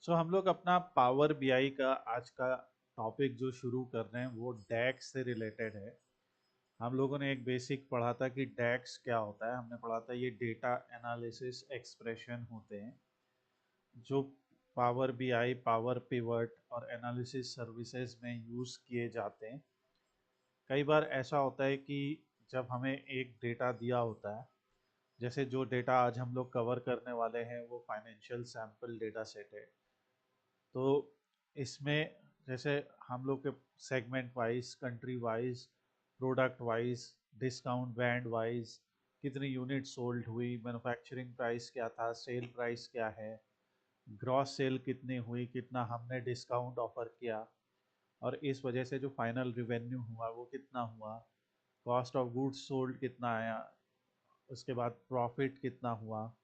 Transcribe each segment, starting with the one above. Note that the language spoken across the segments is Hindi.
हम लोग अपना पावर बीआई का आज का टॉपिक जो शुरू कर रहे हैं वो डैक्स से रिलेटेड है। हम लोगों ने एक बेसिक पढ़ा था कि डैक्स क्या होता है। हमने पढ़ा था ये डेटा एनालिसिस एक्सप्रेशन होते हैं जो पावर बीआई, पावर पिवट और एनालिसिस सर्विसेज में यूज़ किए जाते हैं। कई बार ऐसा होता है कि जब हमें एक डेटा दिया होता है, जैसे जो डेटा आज हम लोग कवर करने वाले हैं वो फाइनेंशियल सैंपल डेटा सेट है। तो इसमें जैसे हम लोग के segment wise, country wise, product wise, discount band wise कितनी यूनिट सोल्ड हुई, मैन्युफैक्चरिंग प्राइस क्या था, सेल प्राइस क्या है, ग्रॉस सेल कितनी हुई, कितना हमने डिस्काउंट ऑफर किया, और इस वजह से जो फाइनल रिवेन्यू हुआ वो कितना हुआ, कॉस्ट ऑफ गुड्स सोल्ड कितना आया, उसके बाद प्रॉफिट कितना हुआ,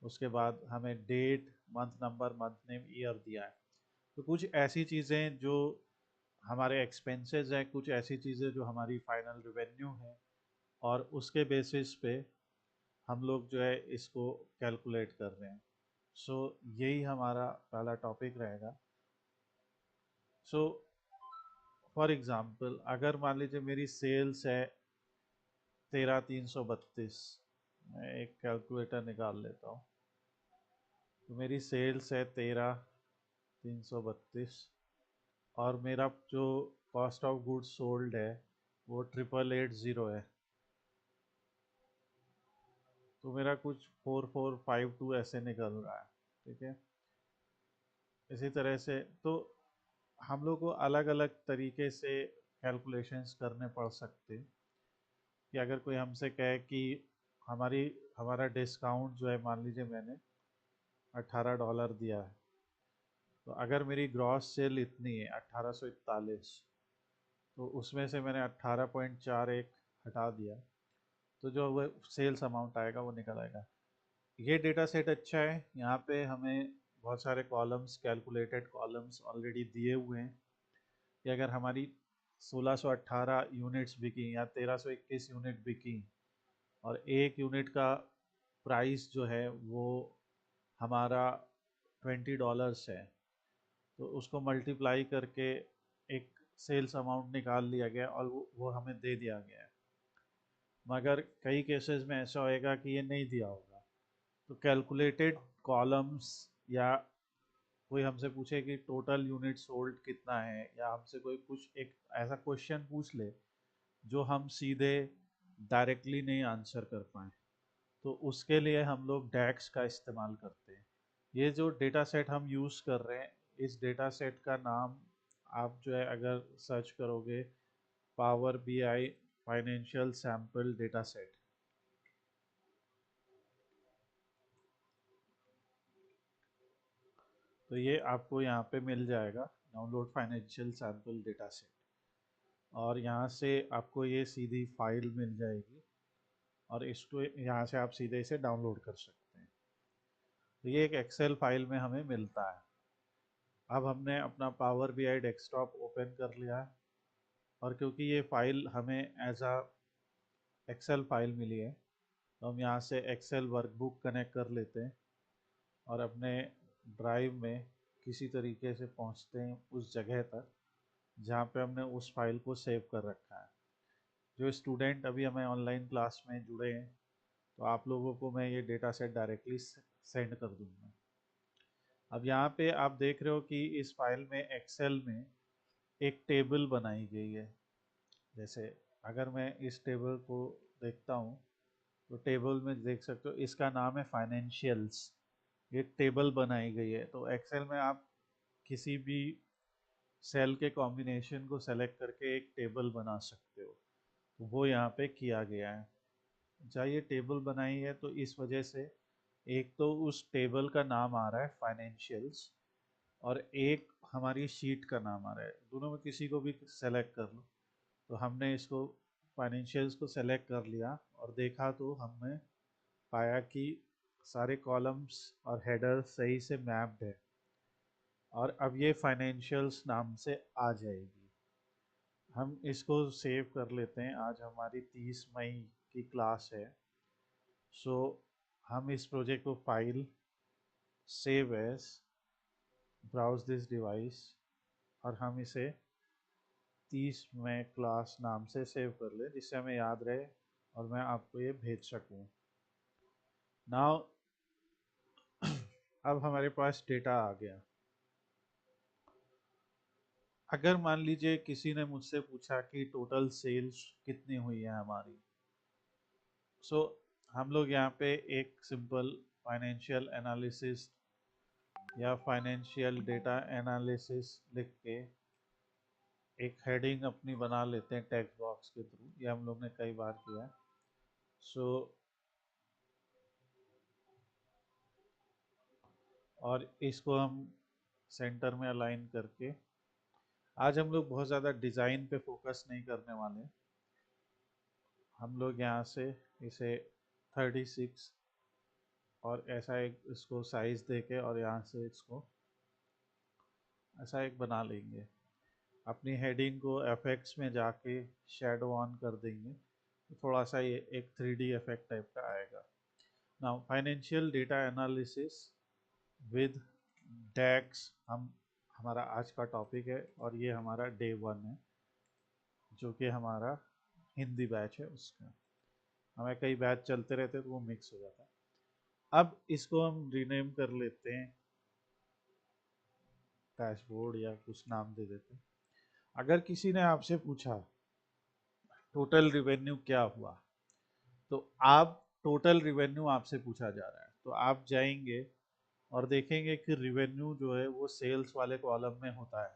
उसके बाद हमें date, month number, month name, year दिया है। तो कुछ ऐसी चीज़ें जो हमारे एक्सपेंसेस हैं, कुछ ऐसी चीज़ें जो हमारी फाइनल रिवेन्यू है, और उसके बेसिस पे हम लोग जो है इसको कैलकुलेट कर रहे हैं। सो यही हमारा पहला टॉपिक रहेगा। सो फॉर एग्ज़ाम्पल, अगर मान लीजिए मेरी सेल्स है 13,332। मैं एक कैलकुलेटर निकाल लेता हूँ। तो मेरी सेल्स है 13,332 और मेरा जो कॉस्ट ऑफ गुड्स सोल्ड है वो 8880 है। तो मेरा कुछ 4452 ऐसे निकल रहा है। ठीक है। इसी तरह से तो हम लोग को अलग अलग तरीके से कैलकुलेशंस करने पड़ सकते हैं। कि अगर कोई हमसे कहे कि हमारी हमारा डिस्काउंट जो है, मान लीजिए मैंने $18 दिया है, तो अगर मेरी ग्रॉस सेल इतनी है 1841, तो उसमें से मैंने 18.41 हटा दिया, तो जो वो सेल्स अमाउंट आएगा वो निकल आएगा। ये डेटा सेट अच्छा है। यहाँ पे हमें बहुत सारे कॉलम्स, कैलकुलेटेड कॉलम्स ऑलरेडी दिए हुए हैं कि अगर हमारी 1618 यूनिट्स बिकी या 1321 यूनिट बिकी और एक यूनिट का प्राइस जो है वो हमारा $20 है, तो उसको मल्टीप्लाई करके एक सेल्स अमाउंट निकाल लिया गया और वो हमें दे दिया गया है। मगर कई केसेस में ऐसा होएगा कि ये नहीं दिया होगा। तो कैलकुलेटेड कॉलम्स, या कोई हमसे पूछे कि टोटल यूनिट सोल्ड कितना है, या हमसे कोई कुछ एक ऐसा क्वेश्चन पूछ ले जो हम सीधे डायरेक्टली नहीं आंसर कर पाए, तो उसके लिए हम लोग डैक्स का इस्तेमाल करते हैं। ये जो डेटा सेट हम यूज़ कर रहे हैं, इस डेटा सेट का नाम आप जो है अगर सर्च करोगे, power BI financial sample data set, तो ये आपको यहाँ पे मिल जाएगा, download financial sample data set. और यहाँ से आपको ये सीधी फाइल मिल जाएगी और इसको यहाँ से आप सीधे इसे डाउनलोड कर सकते हैं। तो ये एक एक्सेल फाइल में हमें मिलता है। अब हमने अपना पावर बीआई डेस्कटॉप ओपन कर लिया है, और क्योंकि ये फाइल हमें एज अ एक्सेल फाइल मिली है, तो हम यहाँ से एक्सेल वर्कबुक कनेक्ट कर लेते हैं और अपने ड्राइव में किसी तरीके से पहुँचते हैं उस जगह तक जहाँ पे हमने उस फाइल को सेव कर रखा है। जो स्टूडेंट अभी हमें ऑनलाइन क्लास में जुड़े हैं, तो आप लोगों को मैं ये डेटा सेट डायरेक्टली सेंड कर दूंगा। अब यहाँ पे आप देख रहे हो कि इस फाइल में, एक्सेल में, एक टेबल बनाई गई है। जैसे अगर मैं इस टेबल को देखता हूँ, तो टेबल में देख सकते हो इसका नाम है फाइनेंशियल्स। ये टेबल बनाई गई है। तो एक्सेल में आप किसी भी सेल के कॉम्बिनेशन को सेलेक्ट करके एक टेबल बना सकते हो, तो वो यहाँ पे किया गया है। जहाँ ये टेबल बनाई है तो इस वजह से एक तो उस टेबल का नाम आ रहा है फाइनेंशियल्स, और एक हमारी शीट का नाम आ रहा है। दोनों में किसी को भी सेलेक्ट कर लो। तो हमने इसको फाइनेंशियल्स को सेलेक्ट कर लिया और देखा, तो हमने पाया कि सारे कॉलम्स और हेडर सही से मैप्ड है, और अब ये फाइनेंशियल्स नाम से आ जाएगी। हम इसको सेव कर लेते हैं। आज हमारी 30 मई की क्लास है। सो हम इस प्रोजेक्ट को file, save as, browse this device, और हम इसे 30 में क्लास नाम से सेव कर ले, जिससे हमें याद रहे और मैं आपको ये भेज सकूं। नाउ अब हमारे पास डेटा आ गया। अगर मान लीजिए किसी ने मुझसे पूछा कि टोटल सेल्स कितनी हुई है हमारी, सो हम लोग यहाँ पे एक सिंपल फाइनेंशियल एनालिसिस या फाइनेंशियल डेटा एनालिसिस लिख के एक हेडिंग अपनी बना लेते हैं टेक्स्ट बॉक्स के थ्रू। ये हम लोग ने कई बार किया है। सो और इसको हम सेंटर में अलाइन करके, आज हम लोग बहुत ज़्यादा डिज़ाइन पे फोकस नहीं करने वाले। हम लोग यहाँ से इसे 36 और ऐसा एक इसको साइज देके और यहाँ से इसको ऐसा एक बना लेंगे। अपनी हेडिंग को एफेक्ट्स में जाके शेडो ऑन कर देंगे, तो थोड़ा सा ये एक 3D इफेक्ट टाइप का आएगा। Now financial data analysis with DAX हमारा आज का टॉपिक है, और ये हमारा डे 1 है, जो कि हमारा हिंदी बैच है। उसका हमें कई बैच चलते रहते तो वो मिक्स हो जाता है। अब इसको हम रीनेम कर लेते हैं, डैशबोर्ड या कुछ नाम दे देते हैं। अगर किसी ने आपसे पूछा टोटल रिवेन्यू क्या हुआ, तो आप टोटल रिवेन्यू आपसे पूछा जा रहा है, तो आप जाएंगे और देखेंगे कि रिवेन्यू जो है वो सेल्स वाले कॉलम में होता है।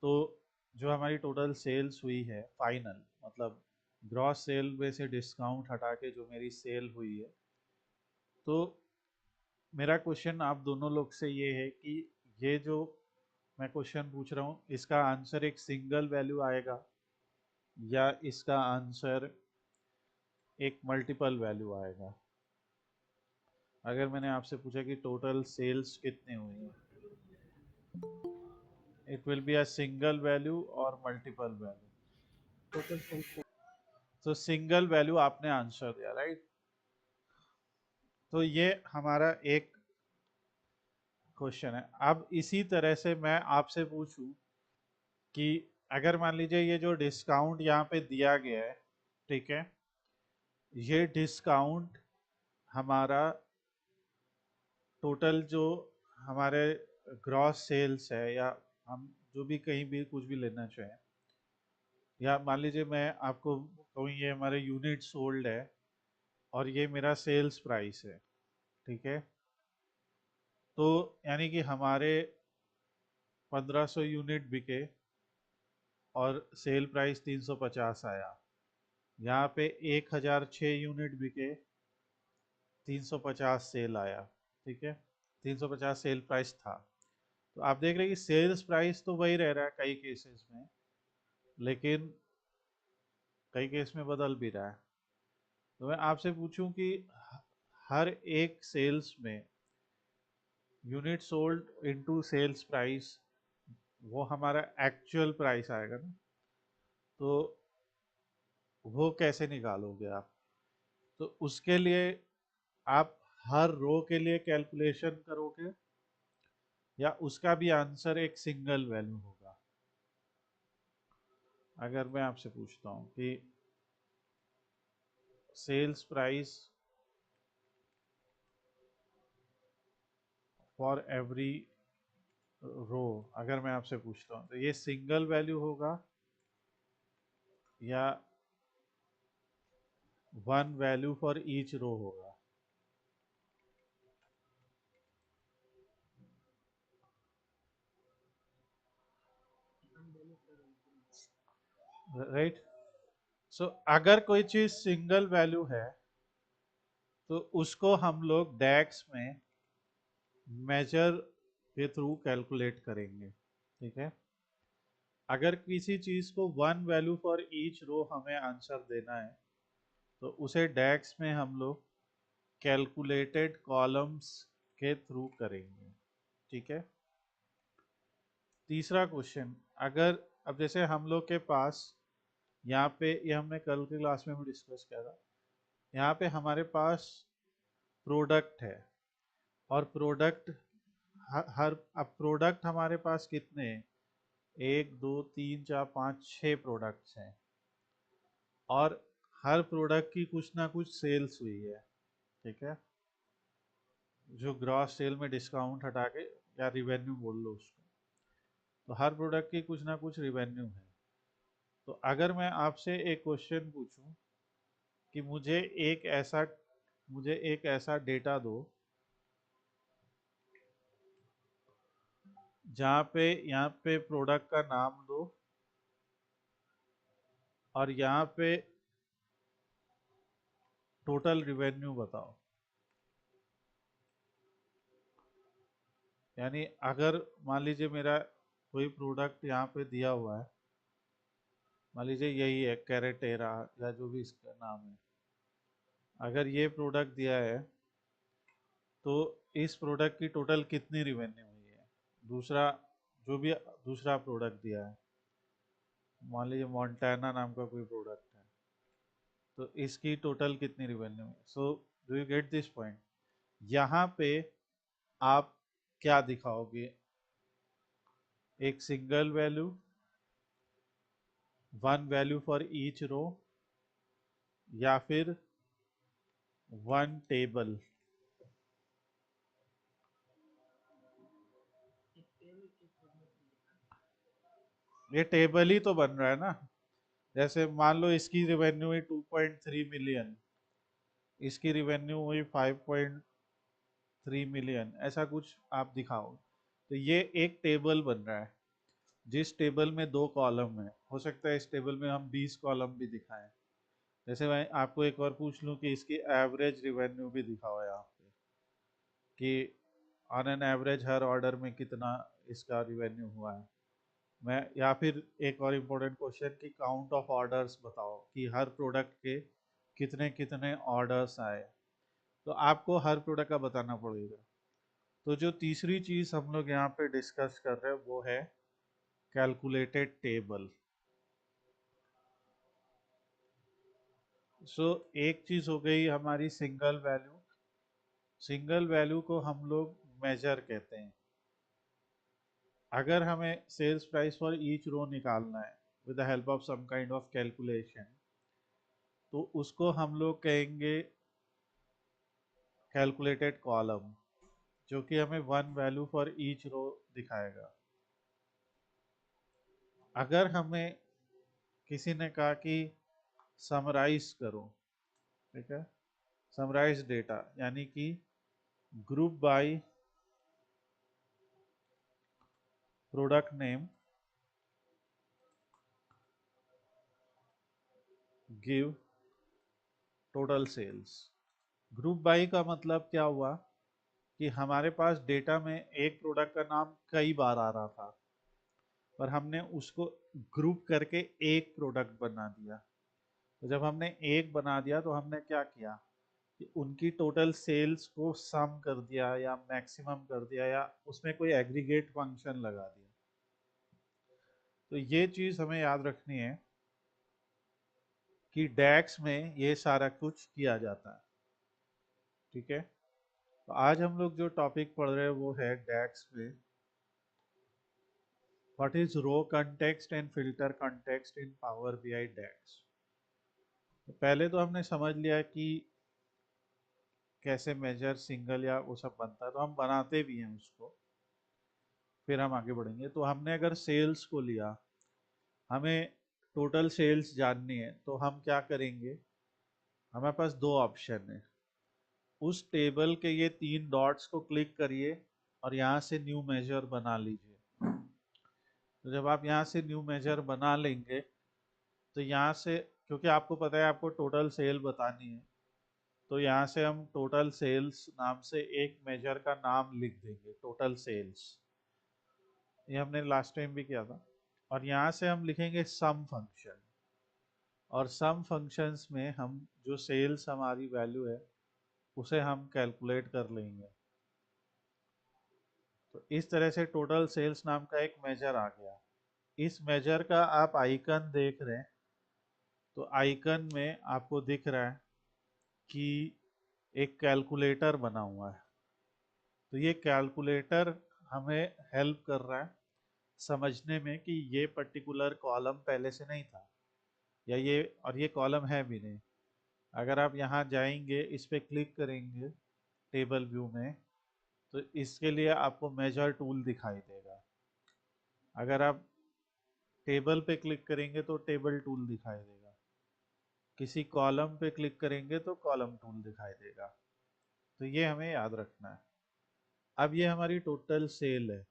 तो जो हमारी टोटल सेल्स हुई है फाइनल, मतलब ग्रॉस सेल में से डिस्काउंट हटा के जो मेरी सेल हुई है, तो मेरा क्वेश्चन आप दोनों लोग से ये है कि ये जो मैं क्वेश्चन पूछ रहा हूँ, इसका आंसर एक सिंगल वैल्यू आएगा या इसका आंसर एक मल्टीपल वैल्यू आएगा। अगर मैंने आपसे पूछा कि टोटल सेल्स कितनी हुई है, it will be a single value और मल्टीपल वैल्यू। तो सिंगल वैल्यू आपने आंसर दिया, राइट। तो ये हमारा एक क्वेश्चन है। अब इसी तरह से मैं आपसे पूछूं कि अगर मान लीजिए ये जो डिस्काउंट यहाँ पे दिया गया है, ठीक है, ये डिस्काउंट हमारा टोटल जो हमारे ग्रॉस सेल्स है, या हम जो भी कहीं भी कुछ भी लेना चाहें, या मान लीजिए मैं आपको कहूँ ये हमारे यूनिट सोल्ड है और ये मेरा सेल्स प्राइस है, ठीक है। तो यानी कि हमारे 1500 यूनिट बिके और सेल प्राइस 350 आया। यहाँ पे 1006 यूनिट बिके, 350 सेल आया, ठीक है। 350 सेल प्राइस था। तो आप देख रहे हैं कि सेल्स प्राइस तो वही रह रहा है कई केसेस में, लेकिन कई केस में बदल भी रहा है। तो मैं आपसे पूछूं कि हर एक सेल्स में unit sold into sales price, वो हमारा एक्चुअल प्राइस आएगा ना, तो वो कैसे निकालोगे आप? तो उसके लिए आप हर रो के लिए कैलकुलेशन करोगे, या उसका भी आंसर एक सिंगल वैल्यू होगा? अगर मैं आपसे पूछता हूँ कि sales price for every row, अगर मैं आपसे पूछता हूँ, तो ये सिंगल वैल्यू होगा या one value for each row होगा? राइट। सो अगर कोई चीज सिंगल वैल्यू है, तो उसको हम लोग डैक्स में मेजर के थ्रू कैलकुलेट करेंगे, ठीक है। अगर किसी चीज को one value for each row हमें आंसर देना है, तो उसे डैक्स में हम लोग कैलकुलेटेड कॉलम्स के थ्रू करेंगे, ठीक है। तीसरा क्वेश्चन, अगर अब जैसे हम लोग के पास यहाँ पे, ये हमने कल की क्लास में भी डिस्कस किया था, यहाँ पे हमारे पास प्रोडक्ट है और प्रोडक्ट हर अब प्रोडक्ट हमारे पास कितने हैं? 1 2 3 4 5 6 प्रोडक्ट्स हैं, और हर प्रोडक्ट की कुछ ना कुछ सेल्स हुई है। ठीक है, जो ग्रॉस सेल में डिस्काउंट हटा के, या रिवेन्यू बोल लो उसको, तो हर प्रोडक्ट की कुछ ना कुछ रिवेन्यू है। तो अगर मैं आपसे एक क्वेश्चन पूछूं कि मुझे एक ऐसा डेटा दो जहाँ पे यहाँ पे प्रोडक्ट का नाम दो, और यहाँ पे टोटल रिवेन्यू बताओ। यानी अगर मान लीजिए मेरा कोई प्रोडक्ट यहाँ पे दिया हुआ है, मान लीजिए यही है कैरेटेरा या जो भी इसका नाम है, अगर ये प्रोडक्ट दिया है तो इस प्रोडक्ट की टोटल कितनी रिवेन्यू हुई है। दूसरा, जो भी दूसरा प्रोडक्ट दिया है, मान लीजिए मॉन्टाना नाम का कोई प्रोडक्ट है, तो इसकी टोटल कितनी रिवेन्यू है। So do you get this point? यहाँ पे आप क्या दिखाओगे? एक single value, one value for each row, या फिर वन टेबल? ये टेबल ही तो बन रहा है ना। जैसे मान लो इसकी रिवेन्यू हुई 2.3 मिलियन, इसकी रिवेन्यू हुई 5.3 मिलियन, ऐसा कुछ आप दिखाओ। तो ये एक टेबल बन रहा है, जिस टेबल में 2 कॉलम है। हो सकता है इस टेबल में हम 20 कॉलम भी दिखाएं। जैसे मैं आपको एक और पूछ लूं कि इसकी एवरेज रिवेन्यू भी दिखाओ यहाँ पे, कि on an average her order में कितना इसका रिवेन्यू हुआ है। मैं, या फिर एक और इम्पोर्टेंट क्वेश्चन कि काउंट ऑफ ऑर्डर्स बताओ, कि हर प्रोडक्ट के कितने कितने ऑर्डर्स आए। तो आपको हर प्रोडक्ट का बताना पड़ेगा। तो जो तीसरी चीज़ हम लोग यहाँ पे डिस्कस कर रहे हैं वो है कैलकुलेटेड टेबल। सो एक चीज़ हो गई हमारी सिंगल वैल्यू। सिंगल वैल्यू को हम लोग मेजर कहते हैं। अगर हमें sales price for each row निकालना है with the help of some kind of calculation, तो उसको हम लोग कहेंगे कैलकुलेटेड कॉलम, जो कि हमें one value for each row दिखाएगा। अगर हमें किसी ने कहा कि समराइज करो, ठीक है, समराइज डेटा, यानी कि group by product name, give total sales. Group by का मतलब क्या हुआ कि हमारे पास डेटा में एक प्रोडक्ट का नाम कई बार आ रहा था, पर हमने उसको ग्रुप करके एक प्रोडक्ट बना दिया। तो जब हमने एक बना दिया तो हमने क्या किया कि उनकी टोटल सेल्स को सम कर दिया या मैक्सिमम कर दिया, या उसमें कोई एग्रीगेट फंक्शन लगा दिया। तो ये चीज़ हमें याद रखनी है कि डैक्स में ये सारा कुछ किया जाता है। ठीक है, तो आज हम लोग जो टॉपिक पढ़ रहे हैं वो है डैक्स में what is row context and filter context in power BI DAX. तो पहले तो हमने समझ लिया कि कैसे मेजर सिंगल या वो सब बनता है, तो हम बनाते भी हैं उसको, फिर हम आगे बढ़ेंगे। तो हमने अगर सेल्स को लिया, हमें टोटल सेल्स जाननी है, तो हम क्या करेंगे? हमारे पास 2 ऑप्शन है। उस टेबल के ये 3 डॉट्स को क्लिक करिए और यहाँ से न्यू मेजर बना लीजिए। तो जब आप यहाँ से न्यू मेजर बना लेंगे, तो यहाँ से, क्योंकि आपको पता है आपको टोटल सेल बतानी है, तो यहाँ से हम टोटल सेल्स नाम से एक मेजर का नाम लिख देंगे, टोटल सेल्स। ये हमने लास्ट टाइम भी किया था। और यहाँ से हम लिखेंगे सम फंक्शन, और सम फंक्शंस में हम जो सेल्स हमारी वैल्यू है उसे हम कैलकुलेट कर लेंगे। तो इस तरह से टोटल सेल्स नाम का एक मेजर आ गया। इस मेजर का आप आइकन देख रहे हैं, तो आइकन में आपको दिख रहा है कि एक कैलकुलेटर बना हुआ है। तो ये कैलकुलेटर हमें हेल्प कर रहा है समझने में कि ये पर्टिकुलर कॉलम पहले से नहीं था, या ये कॉलम है भी नहीं। अगर आप यहाँ जाएंगे, इस पे क्लिक करेंगे टेबल व्यू में, तो इसके लिए आपको मेजर टूल दिखाई देगा। अगर आप टेबल पे क्लिक करेंगे तो टेबल टूल दिखाई देगा, किसी कॉलम पे क्लिक करेंगे तो कॉलम टूल दिखाई देगा। तो ये हमें याद रखना है। अब ये हमारी टोटल सेल है।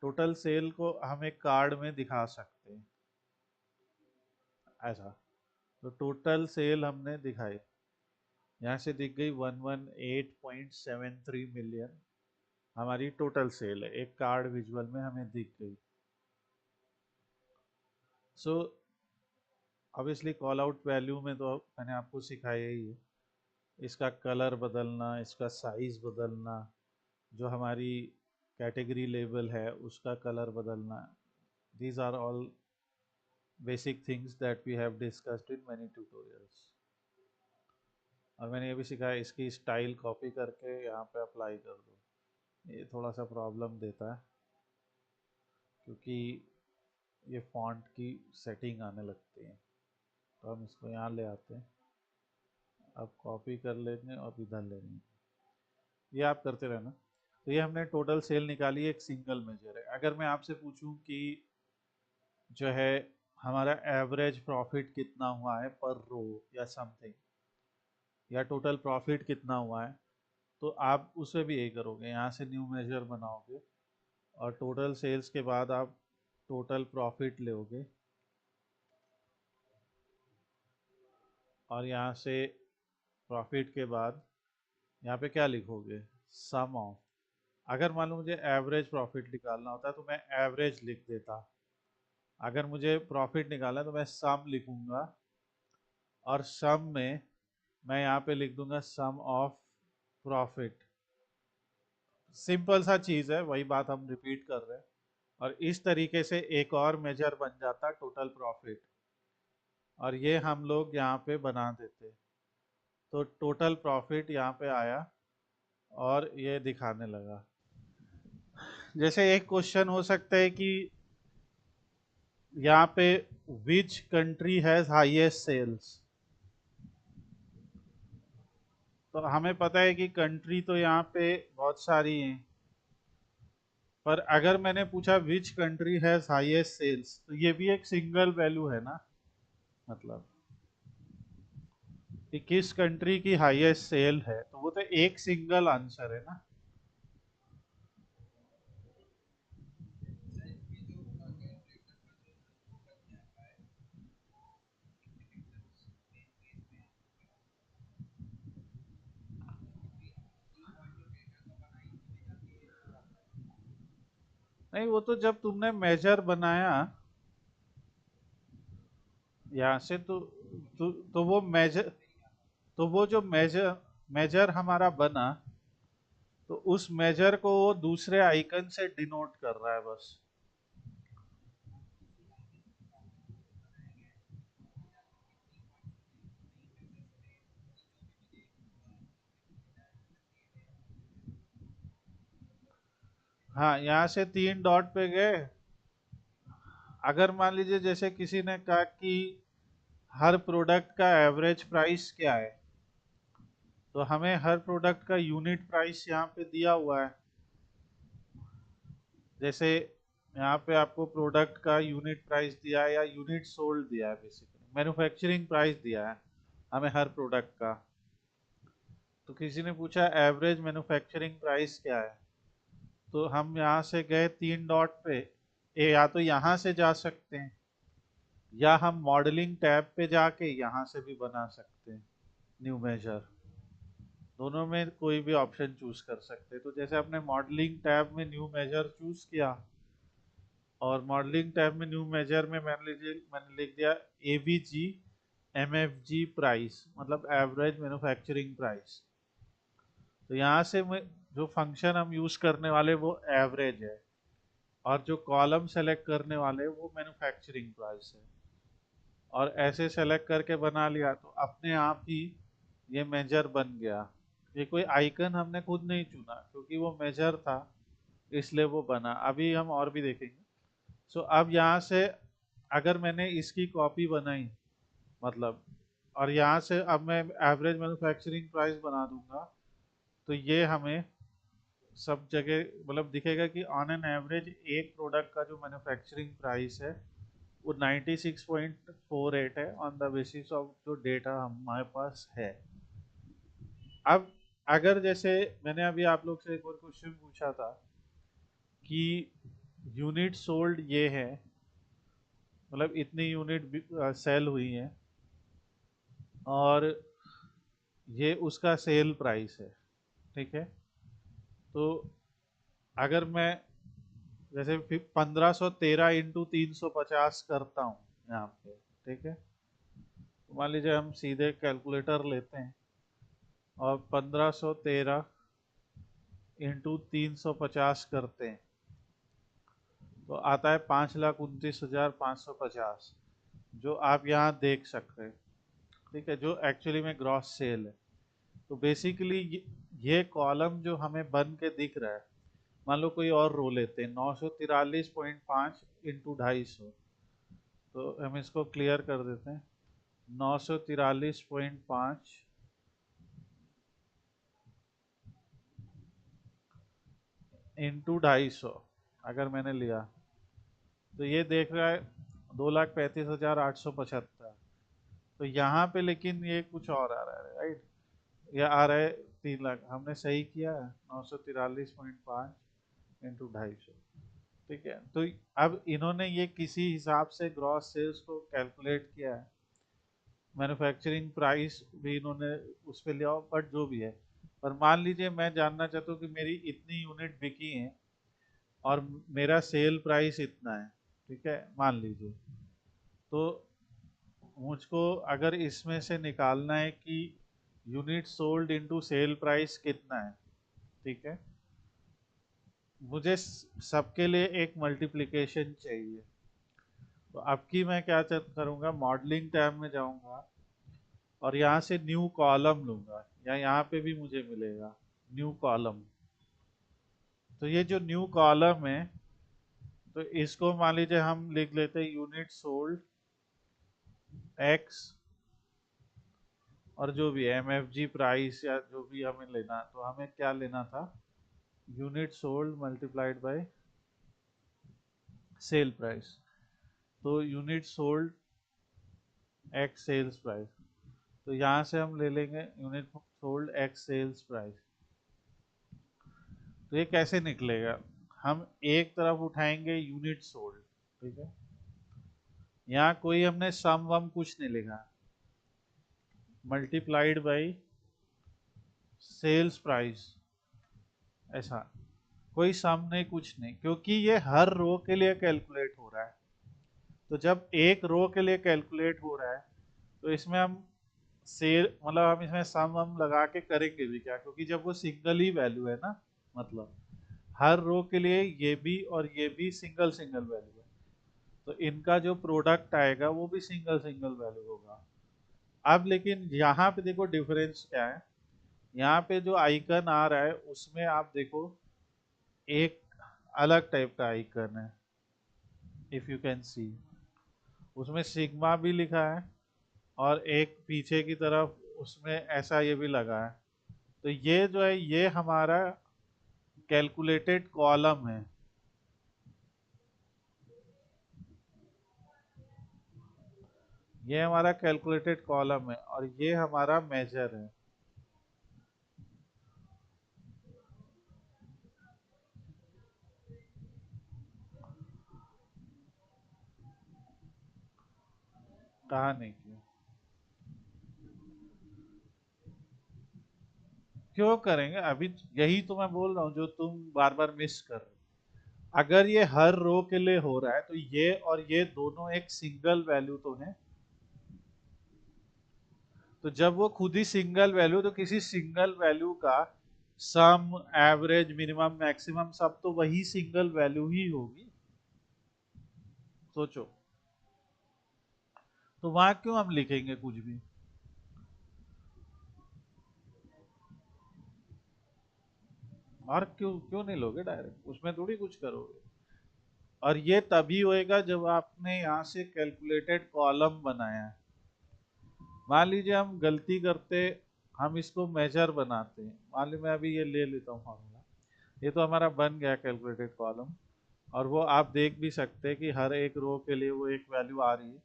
टोटल सेल को हम एक कार्ड में दिखा सकते हैं ऐसा। तो टोटल सेल हमने दिखाई, यहाँ से दिख गई 118.73 मिलियन हमारी टोटल सेल है, एक कार्ड विजुअल में हमें दिख गई। So obviously call out value में तो मैंने आपको सिखाया ही है, इसका कलर बदलना, इसका साइज बदलना, जो हमारी कैटेगरी लेबल है उसका कलर बदलना। These are all basic things that we have discussed in many tutorials. और मैंने ये भी सिखाया इसकी स्टाइल कॉपी करके यहाँ पे अप्लाई कर दो। ये थोड़ा सा प्रॉब्लम देता है क्योंकि ये फॉन्ट की सेटिंग आने लगती है, तो हम इसको यहाँ ले आते हैं। अब कॉपी कर लेंगे और इधर ले लेंगे, ये आप करते रहना। तो ये हमने टोटल सेल निकाली, एक सिंगल मेजर है। अगर मैं आपसे पूछूं कि जो है हमारा एवरेज प्रॉफिट कितना हुआ है पर रो या समथिंग, या टोटल प्रॉफिट कितना हुआ है, तो आप उसे भी यही करोगे, यहाँ से न्यू मेजर बनाओगे और टोटल सेल्स के बाद आप टोटल प्रॉफिट लोगे और यहाँ से प्रॉफिट के बाद यहाँ पे क्या लिखोगे, सम ऑफ। अगर मान लो मुझे एवरेज प्रॉफिट निकालना होता है तो मैं एवरेज लिख देता, अगर मुझे प्रॉफिट निकालना है तो मैं सम लिखूंगा और सम में मैं यहाँ पे लिख दूंगा सम ऑफ प्रॉफिट। सिंपल सा चीज है, वही बात हम रिपीट कर रहे हैं। और इस तरीके से एक और मेजर बन जाता टोटल प्रॉफिट, और ये हम लोग यहाँ पे बना देते। तो टोटल प्रॉफिट यहाँ पे आया और ये दिखाने लगा। जैसे एक क्वेश्चन हो सकता है कि यहाँ पे which country has highest sales, तो हमें पता है कि कंट्री तो यहाँ पे बहुत सारी हैं, पर अगर मैंने पूछा which country has highest sales, तो ये भी एक सिंगल वैल्यू है ना, मतलब कि किस कंट्री की हाईएस्ट सेल है, तो वो तो एक सिंगल आंसर है ना। नहीं, वो तो जब तुमने मेजर बनाया यहाँ से तो वो मेजर, तो वो जो मेजर मेजर हमारा बना, तो उस मेजर को वो दूसरे आइकन से डिनोट कर रहा है बस। हाँ, यहाँ से 3 डॉट पे गए। अगर मान लीजिए जैसे किसी ने कहा कि हर प्रोडक्ट का एवरेज प्राइस क्या है, तो हमें हर प्रोडक्ट का यूनिट प्राइस यहाँ पे दिया हुआ है। जैसे यहाँ पे आपको प्रोडक्ट का यूनिट प्राइस दिया है या यूनिट सोल्ड दिया है, बेसिकली मैन्युफैक्चरिंग प्राइस दिया है हमें हर प्रोडक्ट का। तो किसी ने पूछा एवरेज मैन्युफैक्चरिंग प्राइस क्या है, तो हम यहाँ से गए 3 डॉट पे। या तो यहाँ से जा सकते हैं या हम मॉडलिंग टैब पे जाके यहाँ से भी बना सकते हैं न्यू मेजर। दोनों में कोई भी ऑप्शन चूज कर सकते हैं। तो जैसे अपने मॉडलिंग टैब में न्यू मेजर चूज किया, और मॉडलिंग टैब में न्यू मेजर में मैंने लिख दिया एवीजी एमएफजी प्राइस, मतलब एवरेज मैन्युफैक्चरिंग प्राइस। तो यहाँ से जो फंक्शन हम यूज करने वाले वो एवरेज है, और जो कॉलम सेलेक्ट करने वाले वो मैन्युफैक्चरिंग प्राइस है। और ऐसे सेलेक्ट करके बना लिया तो अपने आप ही ये मेजर बन गया। ये कोई आइकन हमने खुद नहीं चुना क्योंकि वो मेजर था, इसलिए वो बना। अभी हम और भी देखेंगे। सो अब यहाँ से अगर मैंने इसकी कॉपी बनाई, मतलब, और यहाँ से अब मैं एवरेज मैन्युफैक्चरिंग प्राइस बना दूंगा, तो ये हमें सब जगह मतलब दिखेगा कि ऑन एन एवरेज एक प्रोडक्ट का जो मैन्युफैक्चरिंग प्राइस है वो 96.48 है, ऑन द बेसिस ऑफ जो डेटा हमारे पास है। अब अगर जैसे मैंने अभी आप लोग से एक और क्वेश्चन पूछा था कि यूनिट सोल्ड ये है, मतलब इतनी यूनिट सेल हुई है और ये उसका सेल प्राइस है, ठीक है। तो अगर मैं जैसे 1513 इंटू 350 करता हूँ यहाँ पे, ठीक है, तो मान लीजिए हम सीधे कैलकुलेटर लेते हैं और 1513 इंटू 350 करते हैं तो आता है 5,29,550, जो आप यहाँ देख सकते हैं, ठीक है, जो एक्चुअली में ग्रॉस सेल है। तो बेसिकली ये कॉलम जो हमें बन के दिख रहा है, मान लो कोई और रो लेते हैं 943.5 इंटू 250, तो हम इसको क्लियर कर देते हैं। 943.5 इंटू 250 अगर मैंने लिया, तो ये देख रहा है 2,35,875। तो यहाँ पे लेकिन ये कुछ और आ रहा है, राइट, ये आ रहा है 3 लाख। हमने सही किया, 943.5 इंटू 250, ठीक है। तो अब इन्होंने ये किसी हिसाब से ग्रॉस सेल्स को कैलकुलेट किया है, मैन्युफैक्चरिंग प्राइस भी इन्होंने उस पर लिया, बट जो भी है, पर मान लीजिए मैं जानना चाहता हूँ कि मेरी इतनी यूनिट बिकी है और मेरा सेल प्राइस इतना है, ठीक है, मान लीजिए। तो मुझको अगर इसमें से निकालना है कि unit sold into sale price कितना है, ठीक है, मुझे सबके लिए एक मल्टीप्लिकेशन चाहिए। तो अब की मैं क्या करूँगा, मॉडलिंग टैब में जाऊँगा और यहाँ से न्यू कॉलम लूँगा, या यहाँ पे भी मुझे मिलेगा न्यू कॉलम। तो ये जो न्यू कॉलम है, तो इसको मान लीजिए हम लिख लेते हैं यूनिट सोल्ड एक्स, और जो भी एमएफजी प्राइस या जो भी हमें लेना, तो हमें क्या लेना था, unit sold multiplied by sale price. तो unit sold X sales price, तो यहाँ से हम ले लेंगे unit sold X sales price. तो ये कैसे निकलेगा, हम एक तरफ उठाएंगे यूनिट सोल्ड, ठीक है, यहाँ कोई हमने सम वम कुछ नहीं लिखा, मल्टीप्लाइड बाय सेल्स प्राइस, ऐसा कोई सम नहीं, कुछ नहीं, क्योंकि ये हर रो के लिए कैलकुलेट हो रहा है। तो जब एक रो के लिए कैलकुलेट हो रहा है, तो इसमें हम सेल मतलब हम इसमें सम वम लगा के करेंगे भी क्या, क्योंकि जब वो सिंगल ही वैल्यू है ना, मतलब हर रो के लिए ये भी और ये भी सिंगल सिंगल वैल्यू है, तो इनका जो प्रोडक्ट आएगा वो भी सिंगल सिंगल वैल्यू होगा। अब लेकिन यहाँ पे देखो डिफरेंस क्या है, यहाँ पे जो आइकन आ रहा है उसमें आप देखो एक अलग टाइप का आइकन है, इफ यू कैन सी, उसमें सिग्मा भी लिखा है और एक पीछे की तरफ उसमें ऐसा ये भी लगा है। तो ये जो है ये हमारा कैलकुलेटेड कॉलम है, ये हमारा कैलकुलेटेड कॉलम है और ये हमारा मेजर है। कहा नहीं किया, क्यों करेंगे, अभी यही तो मैं बोल रहा हूँ जो तुम बार बार मिस कर रहे हो। अगर ये हर रो के लिए हो रहा है तो ये और ये दोनों एक सिंगल वैल्यू तो है, तो जब वो खुद ही सिंगल वैल्यू, तो किसी सिंगल वैल्यू का सम एवरेज मिनिमम मैक्सिमम सब तो वही सिंगल वैल्यू ही होगी, सोचो। तो वहां क्यों हम लिखेंगे कुछ भी। और क्यों क्यों नहीं लोगे डायरेक्ट, उसमें थोड़ी कुछ करोगे। और ये तभी होएगा जब आपने यहाँ से कैलकुलेटेड कॉलम बनाया है। मान लीजिए हम गलती करते, हम इसको मेजर बनाते हैं, मान लीजिए मैं अभी ये ले लेता हूँ फॉर्मूला, ये तो हमारा बन गया कैलकुलेटेड कॉलम। और वो आप देख भी सकते हैं कि हर एक रो के लिए वो एक वैल्यू आ रही है।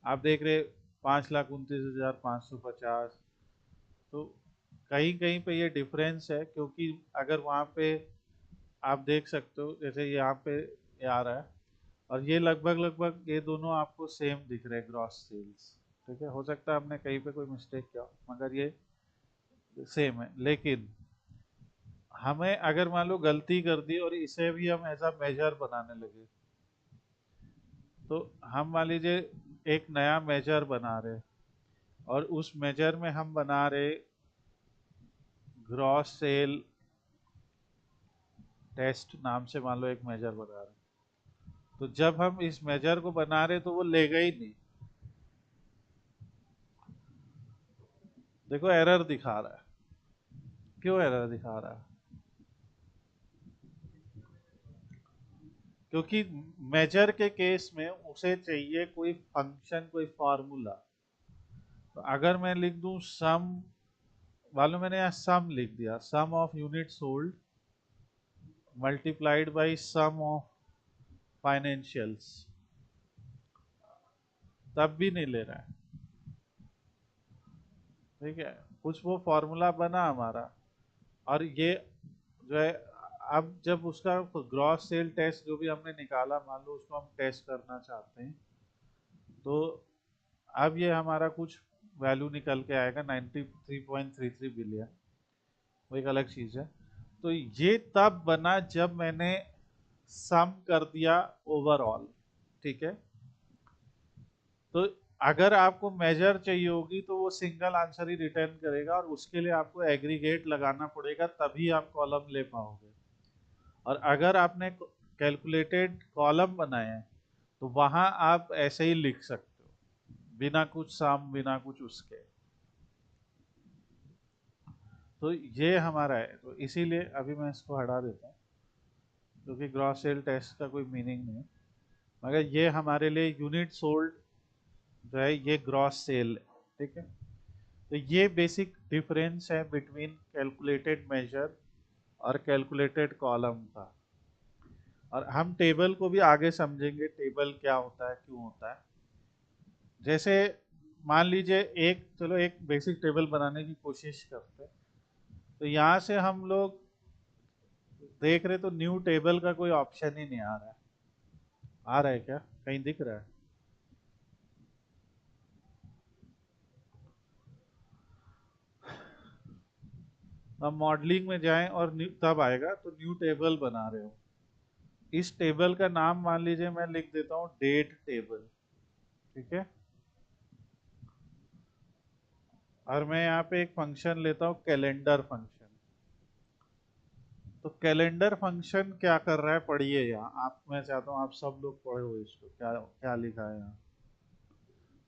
आप देख रहे 5,29,550। तो कहीं कहीं पे ये डिफरेंस है, क्योंकि अगर वहाँ पे आप देख सकते हो जैसे यहाँ पे ये आ रहा है, और ये लगभग लगभग ये दोनों आपको सेम दिख रहे हैं ग्रॉस सेल्स। ठीक है, हो सकता है हमने कहीं पे कोई मिस्टेक किया हो, मगर ये सेम है। लेकिन हमें अगर मान लो गलती कर दी और इसे भी हम ऐसा मेजर बनाने लगे, तो हम मान लीजिए एक नया मेजर बना रहे, और उस मेजर में हम बना रहे ग्रॉस सेल टेस्ट नाम से, मान लो एक मेजर बना रहे। तो जब हम इस मेजर को बना रहे तो वो लेगा ही नहीं, देखो एरर दिखा रहा है। क्यों एरर दिखा रहा है? क्योंकि मेजर के केस में उसे चाहिए कोई फंक्शन, कोई फॉर्मूला। तो अगर मैं लिख दूं सम, मालूम मैंने यहाँ सम लिख दिया, sum of unit sold multiplied by sum of financials, तब भी नहीं ले रहा है। ठीक है, कुछ वो फॉर्मूला बना हमारा, और ये जो है, अब जब उसका ग्रॉस सेल टेस्ट जो भी हमने निकाला, मान लो उसको हम टेस्ट करना चाहते हैं, तो अब ये हमारा कुछ वैल्यू निकल के आएगा 93.33 बिलियन, वो एक अलग चीज है। तो ये तब बना जब मैंने सम कर दिया ओवरऑल। ठीक है, तो अगर आपको मेजर चाहिए होगी तो वो सिंगल आंसर ही रिटर्न करेगा, और उसके लिए आपको एग्रीगेट लगाना पड़ेगा, तभी आप कॉलम ले पाओगे। और अगर आपने कैलकुलेटेड कॉलम बनाए हैं तो वहां आप ऐसे ही लिख सकते हो, बिना कुछ सम, बिना कुछ उसके। तो ये हमारा है, तो इसीलिए अभी मैं इसको हटा देता हूँ, क्योंकि ग्रॉस सेल टेस्ट का कोई मीनिंग नहीं है। मगर ये हमारे लिए यूनिट सोल्ड जो है ये ग्रॉस सेल है। ठीक है, तो ये बेसिक डिफरेंस है बिटवीन कैलकुलेटेड मेजर और कैलकुलेटेड कॉलम का। और हम टेबल को भी आगे समझेंगे, टेबल क्या होता है, क्यों होता है। जैसे मान लीजिए एक, चलो एक बेसिक टेबल बनाने की कोशिश करते हैं। तो यहाँ से हम लोग देख रहे तो न्यू टेबल का कोई ऑप्शन ही नहीं आ रहा है। आ रहा है क्या, कहीं दिख रहा है? अब मॉडलिंग में जाएं और तब आएगा, तो न्यू टेबल बना रहे हो। इस टेबल का नाम मान लीजिए मैं लिख देता हूँ डेट टेबल। ठीक है, और मैं यहाँ पे एक फंक्शन लेता हूँ कैलेंडर फंक्शन। तो कैलेंडर फंक्शन क्या कर रहा है, पढ़िए यहाँ आप, मैं चाहता हूँ आप सब लोग पढ़ो इसको, क्या क्या लिखा है यहाँ।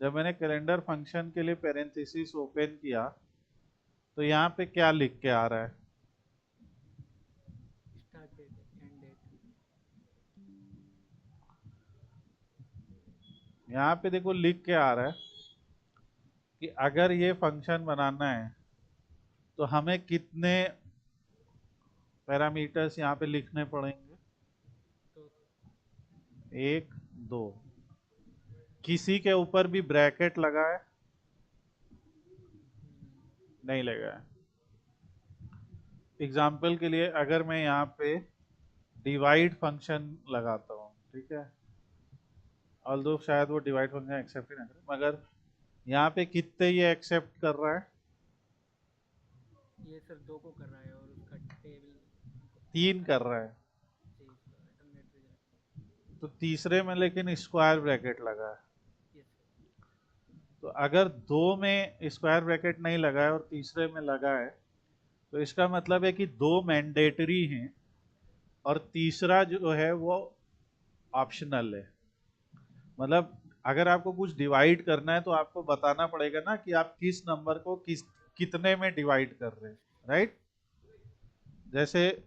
जब मैंने कैलेंडर फंक्शन के लिए पेरेंथेसिस ओपन किया, तो यहाँ पे क्या लिख के आ रहा है? Start date end date. यहाँ पे देखो लिख के आ रहा है कि अगर ये फंक्शन बनाना है तो हमें कितने पैरामीटर्स यहाँ पे लिखने पड़ेंगे? तो एक, दो। किसी के ऊपर भी ब्रैकेट लगा है? नहीं लगा है। एग्जाम्पल के लिए अगर मैं यहाँ पे डिवाइड फंक्शन लगाता हूँ, ठीक है, ऑल्दो शायद वो डिवाइड फंक्शन एक्सेप्ट ही ना करे, मगर यहाँ पे कितने ये एक्सेप्ट कर रहा है? ये सर दो को कर रहा है और उसका टेबल तीन इसका कर रहा है। जी इसका अल्टरनेट रिजल्ट। तो तीसरे में लेकिन स्क्वायर ब्रैकेट लगा है। Yes sir. तो अगर दो में स्क्वायर ब्रैकेट नहीं लगा है और तीसरे में लगा है, तो इसका मतलब है कि दो मैंडेटरी हैं और तीसरा जो है वो ऑप्शनल है। मतलब अगर आपको कुछ डिवाइड करना है तो आपको बताना पड़ेगा ना कि आप किस नंबर को किस कितने में डिवाइड कर रहे हैं, राइट? जैसे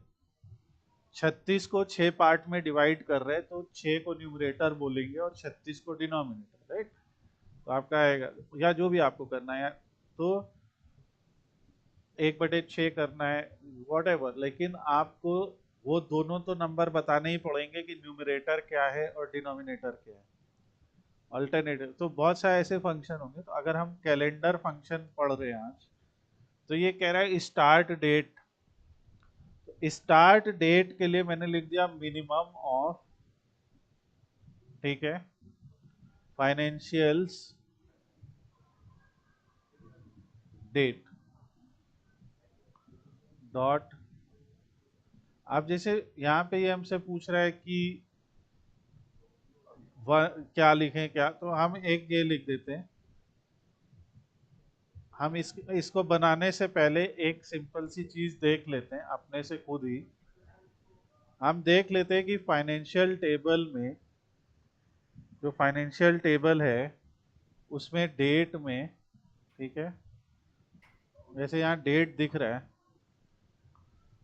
36 को 6 पार्ट में डिवाइड कर रहे हैं तो 6 को न्यूमरेटर बोलेंगे और 36 को डिनोमिनेटर, राइट। तो आपका आएगा, या जो भी आपको करना है, तो 1/6 करना है, वॉट एवर, लेकिन आपको वो दोनों तो नंबर बताने ही पड़ेंगे कि न्यूमरेटर क्या है और डिनोमिनेटर क्या है, अल्टरनेटिव। तो बहुत सारे ऐसे फंक्शन होंगे। तो अगर हम कैलेंडर फंक्शन पढ़ रहे हैं आज, तो ये कह रहा है स्टार्ट डेट। स्टार्ट डेट के लिए मैंने लिख दिया मिनिमम ऑफ, ठीक है, फाइनेंशियल्स डेट डॉट। अब जैसे यहाँ पे ये हमसे पूछ रहा है कि क्या लिखें, क्या, तो हम एक ये लिख देते हैं। हम इसको बनाने से पहले एक सिंपल सी चीज देख लेते हैं अपने से खुद ही। हम देख लेते हैं कि फाइनेंशियल टेबल में, जो फाइनेंशियल टेबल है उसमें डेट में, ठीक है, जैसे यहाँ डेट दिख रहा है,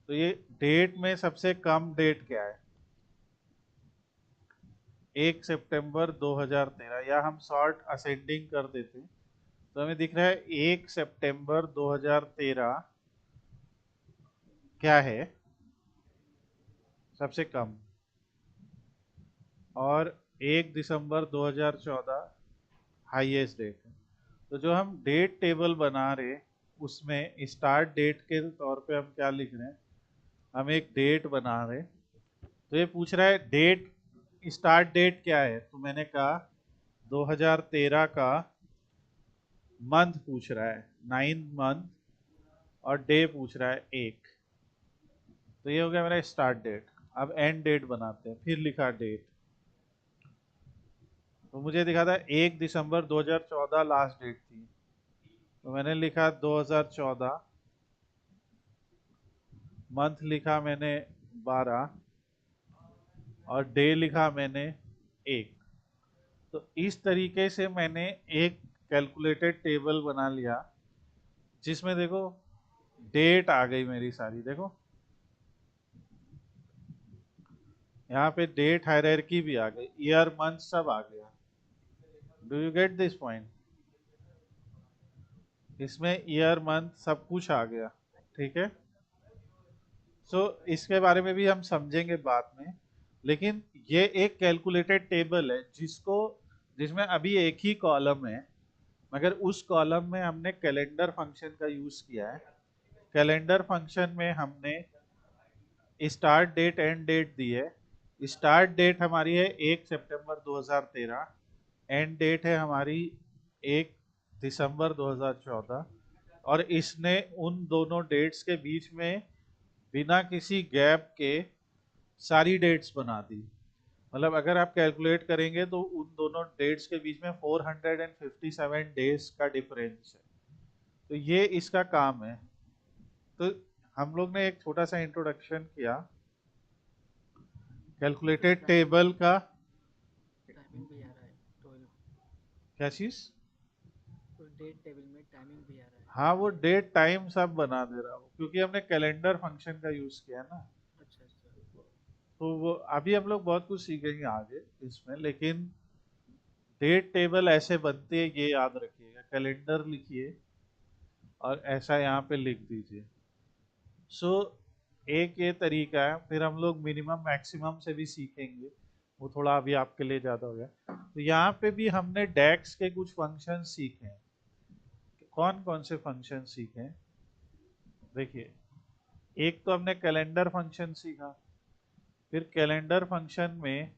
तो ये डेट में सबसे कम डेट क्या है? 1 सितंबर 2013, या हम शॉर्ट असेंडिंग कर देते हैं तो हमें दिख रहा है 1 सितंबर 2013 क्या है सबसे कम, और 1 दिसंबर 2014 हाईएस्ट डेट है। तो जो हम डेट टेबल बना रहे उसमें स्टार्ट डेट के तौर पे हम क्या लिख रहे हैं, हम एक डेट बना रहे। तो ये पूछ रहा है डेट, स्टार्ट डेट क्या है, तो मैंने कहा 2013 का मंथ पूछ रहा है, 9 मंथ, और डे पूछ रहा है 1। तो ये हो गया मेरा स्टार्ट डेट। अब एंड डेट बनाते हैं, फिर लिखा डेट। तो मुझे दिखा था 1 दिसंबर 2014 लास्ट डेट थी, तो मैंने लिखा 2014, मंथ लिखा मैंने 12, और डे लिखा मैंने 1। तो इस तरीके से मैंने एक कैलकुलेटेड टेबल बना लिया जिसमें देखो डेट आ गई मेरी सारी, देखो यहाँ पे डेट हायरार्की भी आ गई, ईयर मंथ सब आ गया। Do you get this point? इसमें ईयर मंथ सब कुछ आ गया, ठीक है। सो इसके बारे में भी हम समझेंगे बाद में, लेकिन ये एक कैलकुलेटेड टेबल है जिसमें अभी एक ही कॉलम है, मगर उस कॉलम में हमने कैलेंडर फंक्शन का यूज किया है। कैलेंडर फंक्शन में हमने स्टार्ट डेट एंड डेट दी है। स्टार्ट डेट हमारी है 1 सितंबर 2013, एंड डेट है हमारी 1 दिसंबर 2014, और इसने उन दोनों डेट्स के बीच में बिना किसी गैप के सारी डेट्स बना दी। मतलब अगर आप कैलकुलेट करेंगे तो उन दोनों डेट्स के बीच में 457 डेज का डिफरेंस है। तो ये इसका काम है। तो हम लोग ने एक छोटा सा इंट्रोडक्शन किया सर कैलकुलेटेड टाइमिंग टेबल का। टाइमिंग भी आ रहा है 12। क्या चीज? उस डेट टेबल में टाइमिंग भी आ रहा है। हाँ, वो डेट टाइम सब बना दे रहा हूँ क्योंकि हमने कैलेंडर फंक्शन का यूज किया है ना। अच्छा अच्छा। तो वो अभी हम लोग बहुत कुछ सीखेंगे आगे इसमें, लेकिन डेट टेबल ऐसे बनती है ये याद रखिएगा। कैलेंडर लिखिए और ऐसा यहाँ पे लिख दीजिए। सो एक ये तरीका है। फिर हम लोग मिनिमम मैक्सिमम से भी सीखेंगे, वो थोड़ा अभी आपके लिए ज़्यादा हो गया। तो यहाँ पे भी हमने डेक्स के कुछ फंक्शन सीखे हैं। कौन कौन से फंक्शन सीखे हैं? देखिए, एक तो हमने कैलेंडर फंक्शन सीखा। फिर कैलेंडर फंक्शन में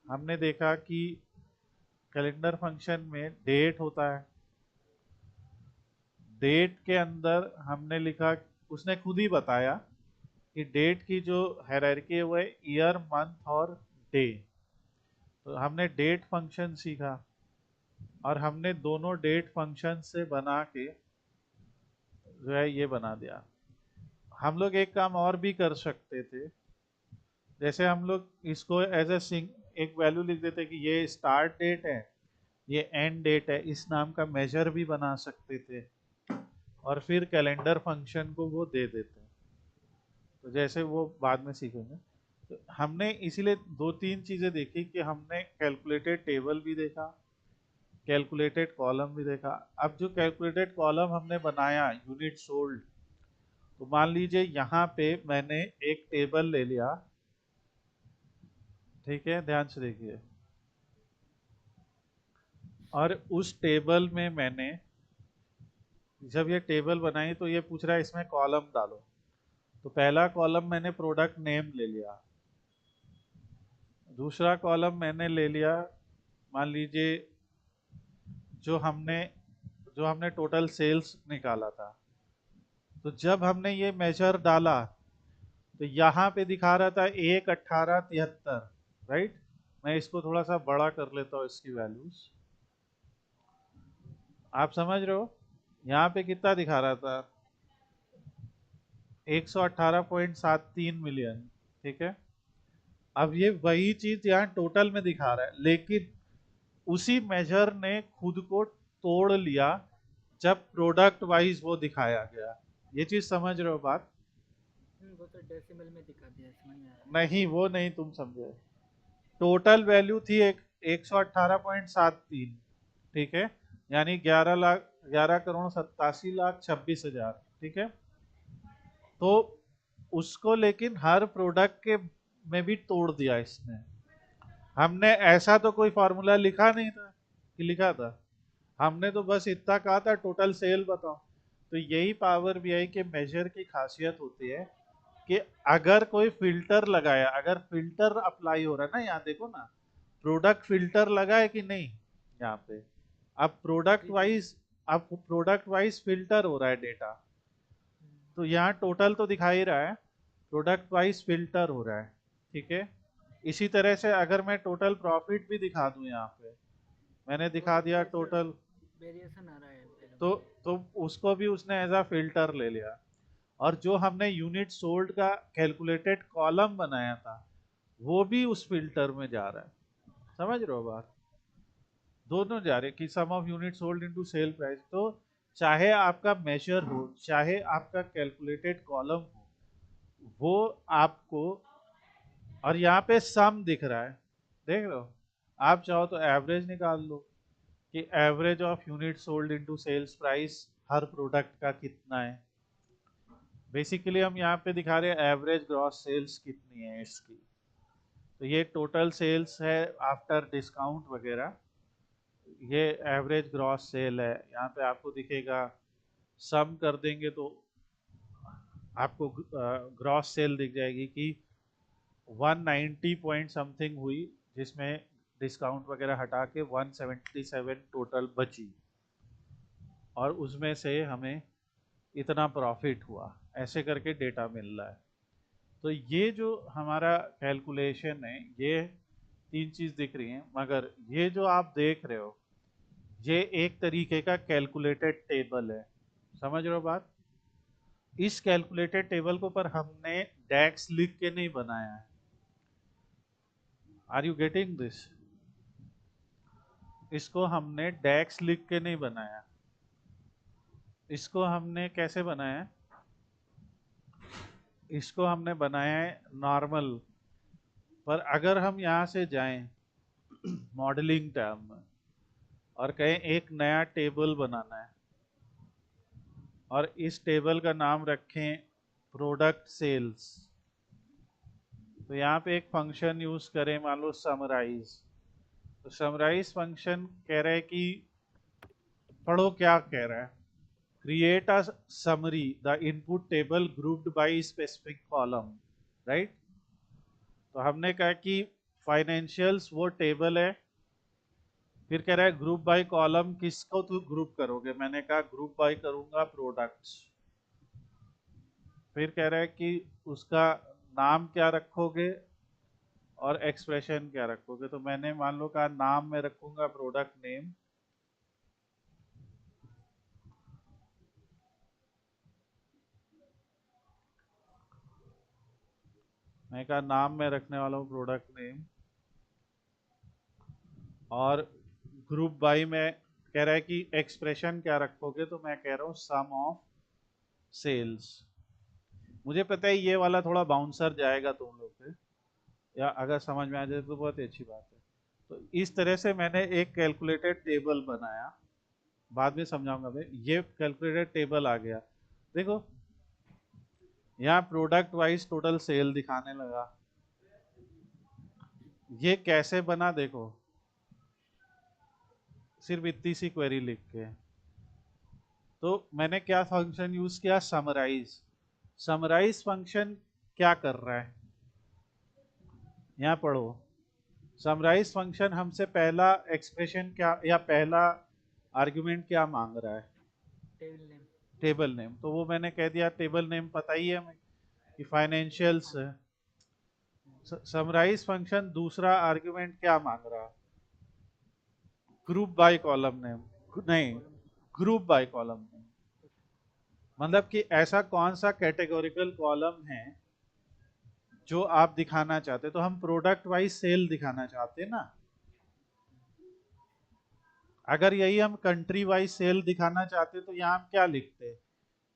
हमने देखा कि कैलेंडर फंक्शन में डेट होता है। डेट के अंदर हमने लिखा, उसने खुद ही बताया कि डेट की जो हायरार्की है वो है ईयर मंथ और डे। तो हमने डेट फंक्शन सीखा, और हमने दोनों डेट फंक्शन से बना के जो है ये बना दिया। हम लोग एक काम और भी कर सकते थे, जैसे हम लोग इसको एज ए सिंग एक वैल्यू लिख देते कि ये स्टार्ट डेट है, ये एंड डेट है, इस नाम का मेजर भी बना सकते थे, और फिर कैलेंडर फंक्शन को वो दे देते हैं। तो जैसे वो बाद में सीखेंगे। तो हमने इसीलिए दो तीन चीजें देखी कि हमने कैलकुलेटेड टेबल भी देखा, कैलकुलेटेड कॉलम भी देखा। अब जो कैलकुलेटेड कॉलम हमने बनाया यूनिट सोल्ड, तो मान लीजिए यहाँ पे मैंने एक टेबल ले लिया, ठीक है, ध्यान से देखिए, और उस टेबल में मैंने जब ये टेबल बनाई तो ये पूछ रहा है इसमें कॉलम डालो। तो पहला कॉलम मैंने प्रोडक्ट नेम ले लिया, दूसरा कॉलम मैंने ले लिया, मान लीजिए जो हमने टोटल सेल्स निकाला था। तो जब हमने ये मेजर डाला तो यहाँ पे दिखा रहा था 1,18,73, राइट। मैं इसको थोड़ा सा बड़ा कर लेता हूँ इसकी वैल्यूज, आप समझ रहे हो। यहाँ पे कितना दिखा रहा था, 118.73 मिलियन, ठीक है। अब ये वही चीज यहाँ टोटल में दिखा रहा है, लेकिन उसी मेजर ने खुद को तोड़ लिया जब प्रोडक्ट वाइज वो दिखाया गया। ये चीज समझ रहे हो बात। वो तो डेसिमल में दिखा दिया, समझ में आ रहा नहीं, वो नहीं तुम समझे। टोटल वैल्यू थी 118.73, ठीक है, यानी 11 लाख, 11,87,26,000, ठीक है। तो उसको लेकिन हर प्रोडक्ट के में भी तोड़ दिया इसने। हमने ऐसा तो कोई फॉर्मूला लिखा नहीं था कि लिखा था, हमने तो बस इतना कहा था टोटल सेल बताओ। तो यही पावर बीआई के मेजर की खासियत होती है कि अगर कोई फिल्टर लगाया, अगर फिल्टर अप्लाई हो रहा है ना, यहाँ देखो ना, प्रोडक्ट फिल्टर लगा है कि नहीं यहाँ पे। अब है। प्रोडक्ट जी जी। वाइज, अब प्रोडक्ट वाइज फिल्टर हो रहा है डेटा। हम्म, तो यहाँ टोटल तो दिखा ही रहा है, प्रोडक्ट वाइज फिल्टर हो रहा है, ठीक है। इसी तरह से अगर मैं टोटल प्रॉफिट भी दिखा दूं यहाँ पे, मैंने वो दिखा तो दिया वेरिएशन टोटल, वेरिएशन आ रहा है फिर तो में। तो उसको भी उसने एज अ फिल्टर ले लिया। और जो हमने यूनिट सोल्ड का कैलकुलेटेड कॉलम बनाया था, वो भी उस फिल्टर में जा रहा है। समझ रहे हो बात, दोनों जा रहे कि sum of unit sold into sale price. तो चाहे आपका मेजर हो, चाहे आपका कैलकुलेटेड कॉलम हो, वो आपको, और यहाँ पे सम दिख रहा है, देख रहे हो। आप चाहो तो एवरेज निकाल लो कि average of unit sold into sales price हर प्रोडक्ट का कितना है। बेसिकली हम यहाँ पे दिखा रहे हैं एवरेज ग्रॉस सेल्स कितनी है इसकी। तो ये टोटल सेल्स है आफ्टर डिस्काउंट वगैरह, ये एवरेज ग्रॉस सेल है। यहाँ पे आपको दिखेगा, सम कर देंगे तो आपको ग्रॉस सेल दिख जाएगी कि 190 पॉइंट समथिंग हुई, जिसमें डिस्काउंट वगैरह हटा के 177 टोटल बची, और उसमें से हमें इतना प्रॉफिट हुआ, ऐसे करके डेटा मिल रहा है। तो ये जो हमारा कैलकुलेशन है, ये तीन चीज दिख रही हैं, मगर ये जो आप देख रहे हो, ये एक तरीके का कैलकुलेटेड टेबल है। समझ रहे हो बात। इस कैलकुलेटेड टेबल को पर हमने डैक्स लिख के नहीं बनाया है। Are you getting this. इसको हमने डैक्स लिख के नहीं बनाया, इसको हमने कैसे बनाया है, इसको हमने बनाया है नॉर्मल। पर अगर हम यहाँ से जाएं मॉडलिंग टर्म में और कहें एक नया टेबल बनाना है, और इस टेबल का नाम रखें प्रोडक्ट सेल्स, तो यहाँ पे एक फंक्शन यूज करें, मान लो समराइज। तो समराइज फंक्शन कह रहा है कि, पढ़ो क्या कह रहा है, create a summary the input table grouped by specific column, right. तो हमने कहा कि फाइनेंशियल्स वो टेबल है, फिर कह रहा है ग्रुप बाय कॉलम किसको तू ग्रुप करोगे, मैंने कहा ग्रुप बाय करूंगा प्रोडक्ट्स। फिर कह रहा है कि उसका नाम क्या रखोगे और एक्सप्रेशन क्या रखोगे। तो मैंने मान लो कहा नाम में रखूंगा प्रोडक्ट नेम, मैं कहा नाम में रखने वाला हूँ प्रोडक्ट नेम। और ग्रुप बाई में कह रहा है कि एक्सप्रेशन क्या रखोगे, तो मैं कह रहा हूँ सम ऑफ सेल्स। मुझे पता है ये वाला थोड़ा बाउंसर जाएगा तुम लोग पे, या अगर समझ में आ जाए तो बहुत ही अच्छी बात है। तो इस तरह से मैंने एक कैलकुलेटेड टेबल बनाया, बाद में समझाऊंगा मैं। ये कैलकुलेटेड टेबल आ गया, देखो यहाँ प्रोडक्ट वाइज टोटल सेल दिखाने लगा। ये कैसे बना देखो, सिर्फ इतनी सी क्वेरी लिख के। तो मैंने क्या फंक्शन यूज किया, समराइज। समराइज फंक्शन क्या कर रहा है, यहाँ पढ़ो। समराइज फंक्शन हमसे पहला एक्सप्रेशन क्या या पहला आर्गुमेंट क्या मांग रहा है, टेबल नेम। Table name. तो वो मैंने कह दिया, टेबल नेम पता ही है हमें कि फाइनेंशियल्स है। समराइज फंक्शन दूसरा आर्गुमेंट क्या मांग रहा, ग्रुप बाय कॉलम नेम, नहीं, column. Group by column name. मतलब कि ऐसा कौन सा कैटेगोरिकल कॉलम है जो आप दिखाना चाहते, तो हम प्रोडक्ट वाइज सेल दिखाना चाहते ना। अगर यही हम कंट्री वाइज सेल दिखाना चाहते तो यहाँ हम क्या लिखते,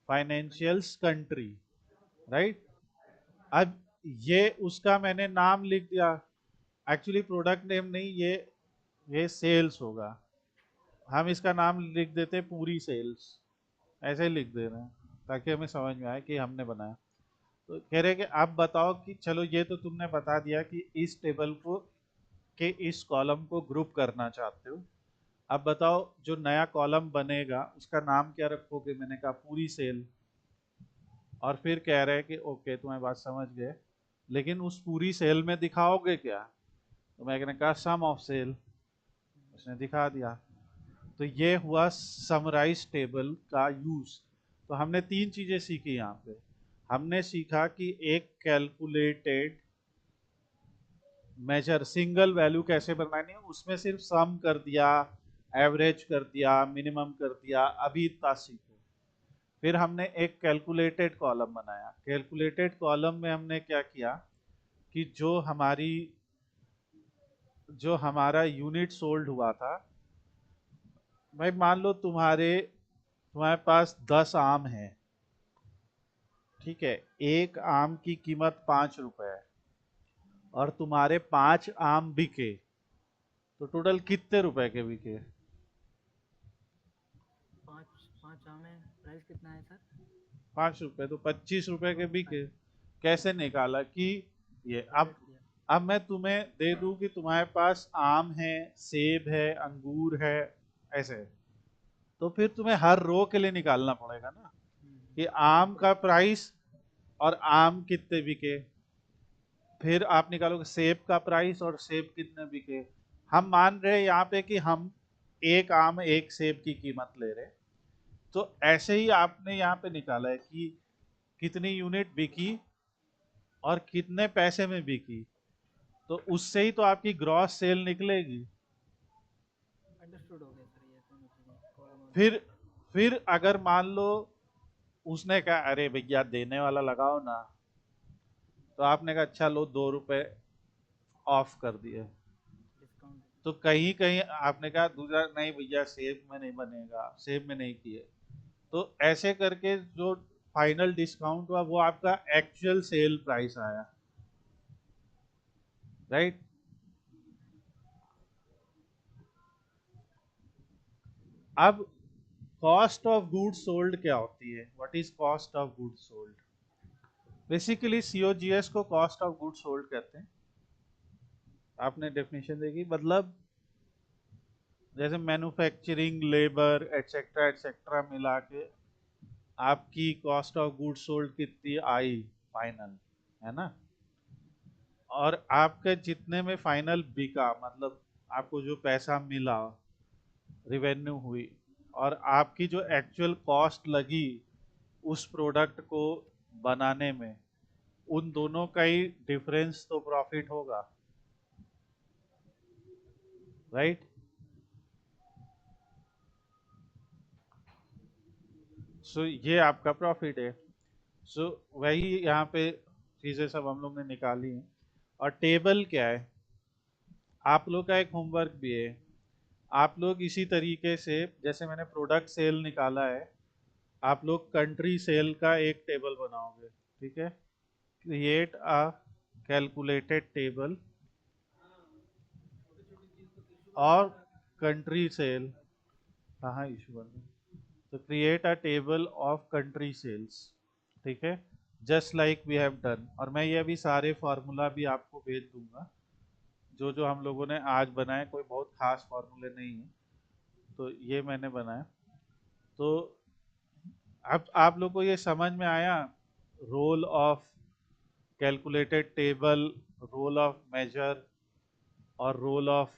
फाइनेंशियल्स कंट्री, राइट। अब ये उसका मैंने नाम लिख दिया, एक्चुअली प्रोडक्ट नेम नहीं, ये सेल्स होगा। हम इसका नाम लिख देते पूरी सेल्स, ऐसे ही लिख दे रहे हैं ताकि हमें समझ में आए कि हमने बनाया। तो कह रहे कि आप बताओ कि चलो ये तो तुमने बता दिया कि इस टेबल को के इस कॉलम को ग्रुप करना चाहते हो। अब बताओ जो नया कॉलम बनेगा उसका नाम क्या रखोगे, मैंने कहा पूरी सेल। और फिर कह रहे हैं कि ओके तुम्हारी बात समझ गए, लेकिन उस पूरी सेल में दिखाओगे क्या, तो मैंने कहा सम ऑफ सेल, उसने दिखा दिया। तो ये हुआ समराइज टेबल का यूज। तो हमने तीन चीजें सीखी यहाँ पे। हमने सीखा कि एक कैलकुलेटेड मेजर सिंगल वैल्यू कैसे बनानी है, उसमें सिर्फ सम कर दिया, एवरेज कर दिया, मिनिमम कर दिया, अभी इतना सीखो। फिर हमने एक कैलकुलेटेड कॉलम बनाया। कैलकुलेटेड कॉलम में हमने क्या किया कि जो हमारा यूनिट सोल्ड हुआ था, भाई मान लो तुम्हारे पास 10 आम है, ठीक है, एक आम की कीमत 5 रुपए है, और तुम्हारे 5 आम बिके, तो टोटल कितने रुपए के बिके, 5 5 आम है, प्राइस कितना है सर? 5 रुपए, तो 25 रुपए के 25। बिके। कैसे निकाला कि ये अब एवरेज किया। अब मैं तुम्हें दे दूं कि तुम्हारे पास आम है, सेब है, अंगूर है, ऐसे, तो फिर तुम्हें हर रो के लिए निकालना पड़ेगा ना कि आम का प्राइस और आम कितने बिके। फिर आप निकालोगे सेब का प्राइस और सेब कितने बिके। हम मान रहे हैं यहाँ पे कि हम एक आम एक सेब की कीमत ले रहे हैं, तो ऐसे ही आपने यहाँ पे निकाला है कि कितनी यूनिट बिकी और कितने पैसे में बिकी, तो उससे ही तो आपकी ग्रॉस सेल निकलेगी। अंडरस्टूड हो गया सर, ये दोनों चीज़ें कॉलम और रो। फिर फिर अगर मान लो उसने कहा अरे भैया देने वाला लगाओ ना, तो आपने कहा अच्छा लो 2 रुपए ऑफ कर दिए, डिस्काउंट। तो कहीं कहीं आपने कहा दूसरा नहीं भैया सेब में नहीं बनेगा, सेब में नहीं किए, तो ऐसे करके जो फाइनल डिस्काउंट हुआ वो आपका एक्चुअल सेल प्राइस आया, राइट। अब कॉस्ट ऑफ गुड्स सोल्ड क्या होती है, what is cost of goods sold. Basically COGS को कॉस्ट ऑफ गुड्स सोल्ड कहते हैं। आपने डेफिनेशन देखी, मतलब जैसे मैन्युफैक्चरिंग लेबर एटसेट्रा एटसेट्रा मिला के आपकी कॉस्ट ऑफ गुड्स सोल्ड कितनी आई फाइनल, है ना। और आपके जितने में फाइनल बिका, मतलब आपको जो पैसा मिला, रिवेन्यू हुई, और आपकी जो एक्चुअल कॉस्ट लगी उस प्रोडक्ट को बनाने में, उन दोनों का ही डिफरेंस तो प्रॉफिट होगा, राइट। सो ये आपका प्रॉफिट है। सो वही यहाँ पे चीजें सब हम लोग ने निकाली हैं। और टेबल क्या है, आप लोग का एक होमवर्क भी है। आप लोग इसी तरीके से जैसे मैंने प्रोडक्ट सेल निकाला है, आप लोग कंट्री सेल का एक टेबल बनाओगे। ठीक है, क्रिएट अ कैलकुलेटेड टेबल और कंट्री सेल, कहाँ इशू बन रहा है? तो create a table of country sales, ठीक है, just like we have done. और मैं ये अभी सारे फार्मूला भी आपको भेज दूंगा जो जो हम लोगों ने आज बनाए, कोई बहुत खास फार्मूले नहीं है, तो ये मैंने बनाया। तो अब आप लोग को ये समझ में आया, role of calculated table, role of measure और रोल ऑफ,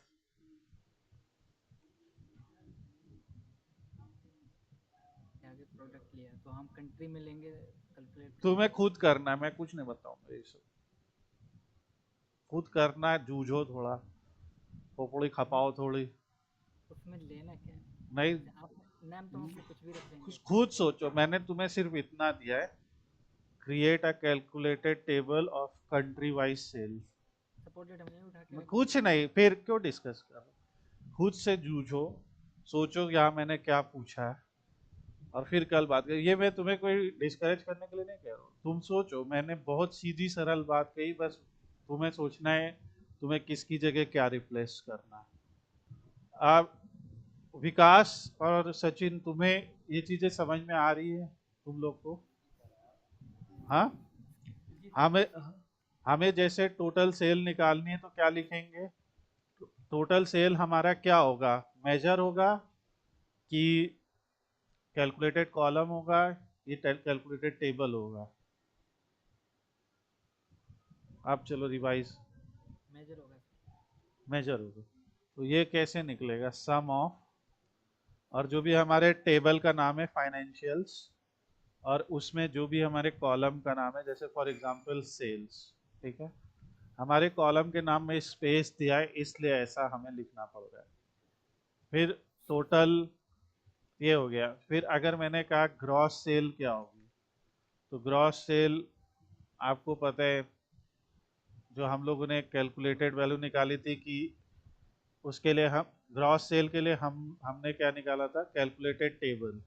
आगे प्रोडक्ट लिया तो हम कंट्री में लेंगे, कैलकुलेट तुम्हें करेंगे। खुद करना है, मैं कुछ नहीं बताऊंगा ये सब, खुद करना है, जूझो थोड़ा, खोपड़ी खपाओ थोड़ी। उसमें लेना क्या है? नहीं, अच्छा, आप नाम तो हम कुछ भी रख देंगे। खुद सोचो, मैंने तुम्हें सिर्फ इतना दिया है, create a calculated table of country wise sales. Supported हम यही उठा के रख कुछ देंगे। नहीं, फिर क्यों डिस्कस कर रहे हो? खुद से जूझो, सोचो यहाँ मैंने क्या पूछा है, और फिर कल बात करें। ये मैं तुम्हें कोई डिस्करेज करने के लिए नहीं कह रहा हूँ, तुम सोचो, मैंने बहुत सीधी सरल बात कही, बस तुम्हें सोचना है तुम्हें किसकी जगह क्या रिप्लेस करना है। आप विकास और सचिन, तुम्हें ये चीजें समझ में आ रही है तुम लोग को? हाँ, जी सर। हमें हमें जैसे टोटल सेल निकालनी है तो क्या लिखेंगे? टोटल सेल हमारा क्या होगा, मेजर होगा कि कैलकुलेटेड कॉलम होगा, ये कैलकुलेटेड टेबल होगा? आप चलो रिवाइज, मेजर होगा सर। मेजर होगा। तो ये कैसे निकलेगा, सम ऑफ, और जो भी हमारे टेबल का नाम है फाइनेंशियल्स, और उसमें जो भी हमारे कॉलम का नाम है, जैसे फॉर एग्जांपल सेल्स, ठीक है, हमारे कॉलम के नाम में स्पेस दिया है इसलिए ऐसा हमें लिखना पड़ रहा है। फिर टोटल ये हो गया। फिर अगर मैंने कहा ग्रॉस सेल क्या होगी, तो ग्रॉस सेल आपको पता है, जो हम लोगों ने कैलकुलेटेड वैल्यू निकाली थी कि उसके लिए हम ग्रॉस सेल के लिए हमने क्या निकाला था, कैलकुलेटेड टेबल,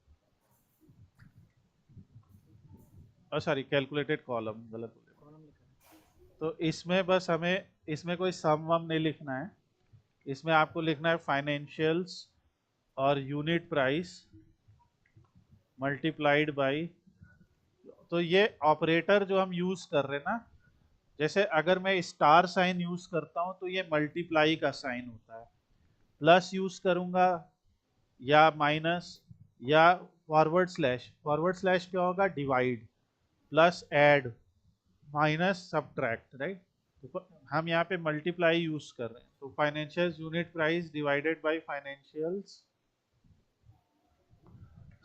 और सॉरी कैलकुलेटेड कॉलम, गलत हो गया। कॉलम लिखा है। तो इसमें बस हमें, इसमें कोई सम वम नहीं लिखना है, इसमें आपको लिखना है फाइनेंशियल्स और यूनिट प्राइस मल्टीप्लाइड बाई। तो ये ऑपरेटर जो हम यूज कर रहे हैं ना, जैसे अगर मैं स्टार साइन यूज करता हूं तो ये मल्टीप्लाई का साइन होता है, प्लस यूज करूंगा या माइनस या फॉरवर्ड स्लैश, फॉरवर्ड स्लैश क्या होगा, divide, plus add, minus subtract, right? तो हम यहाँ पे मल्टीप्लाई यूज कर रहे हैं, तो financial unit price divided by financials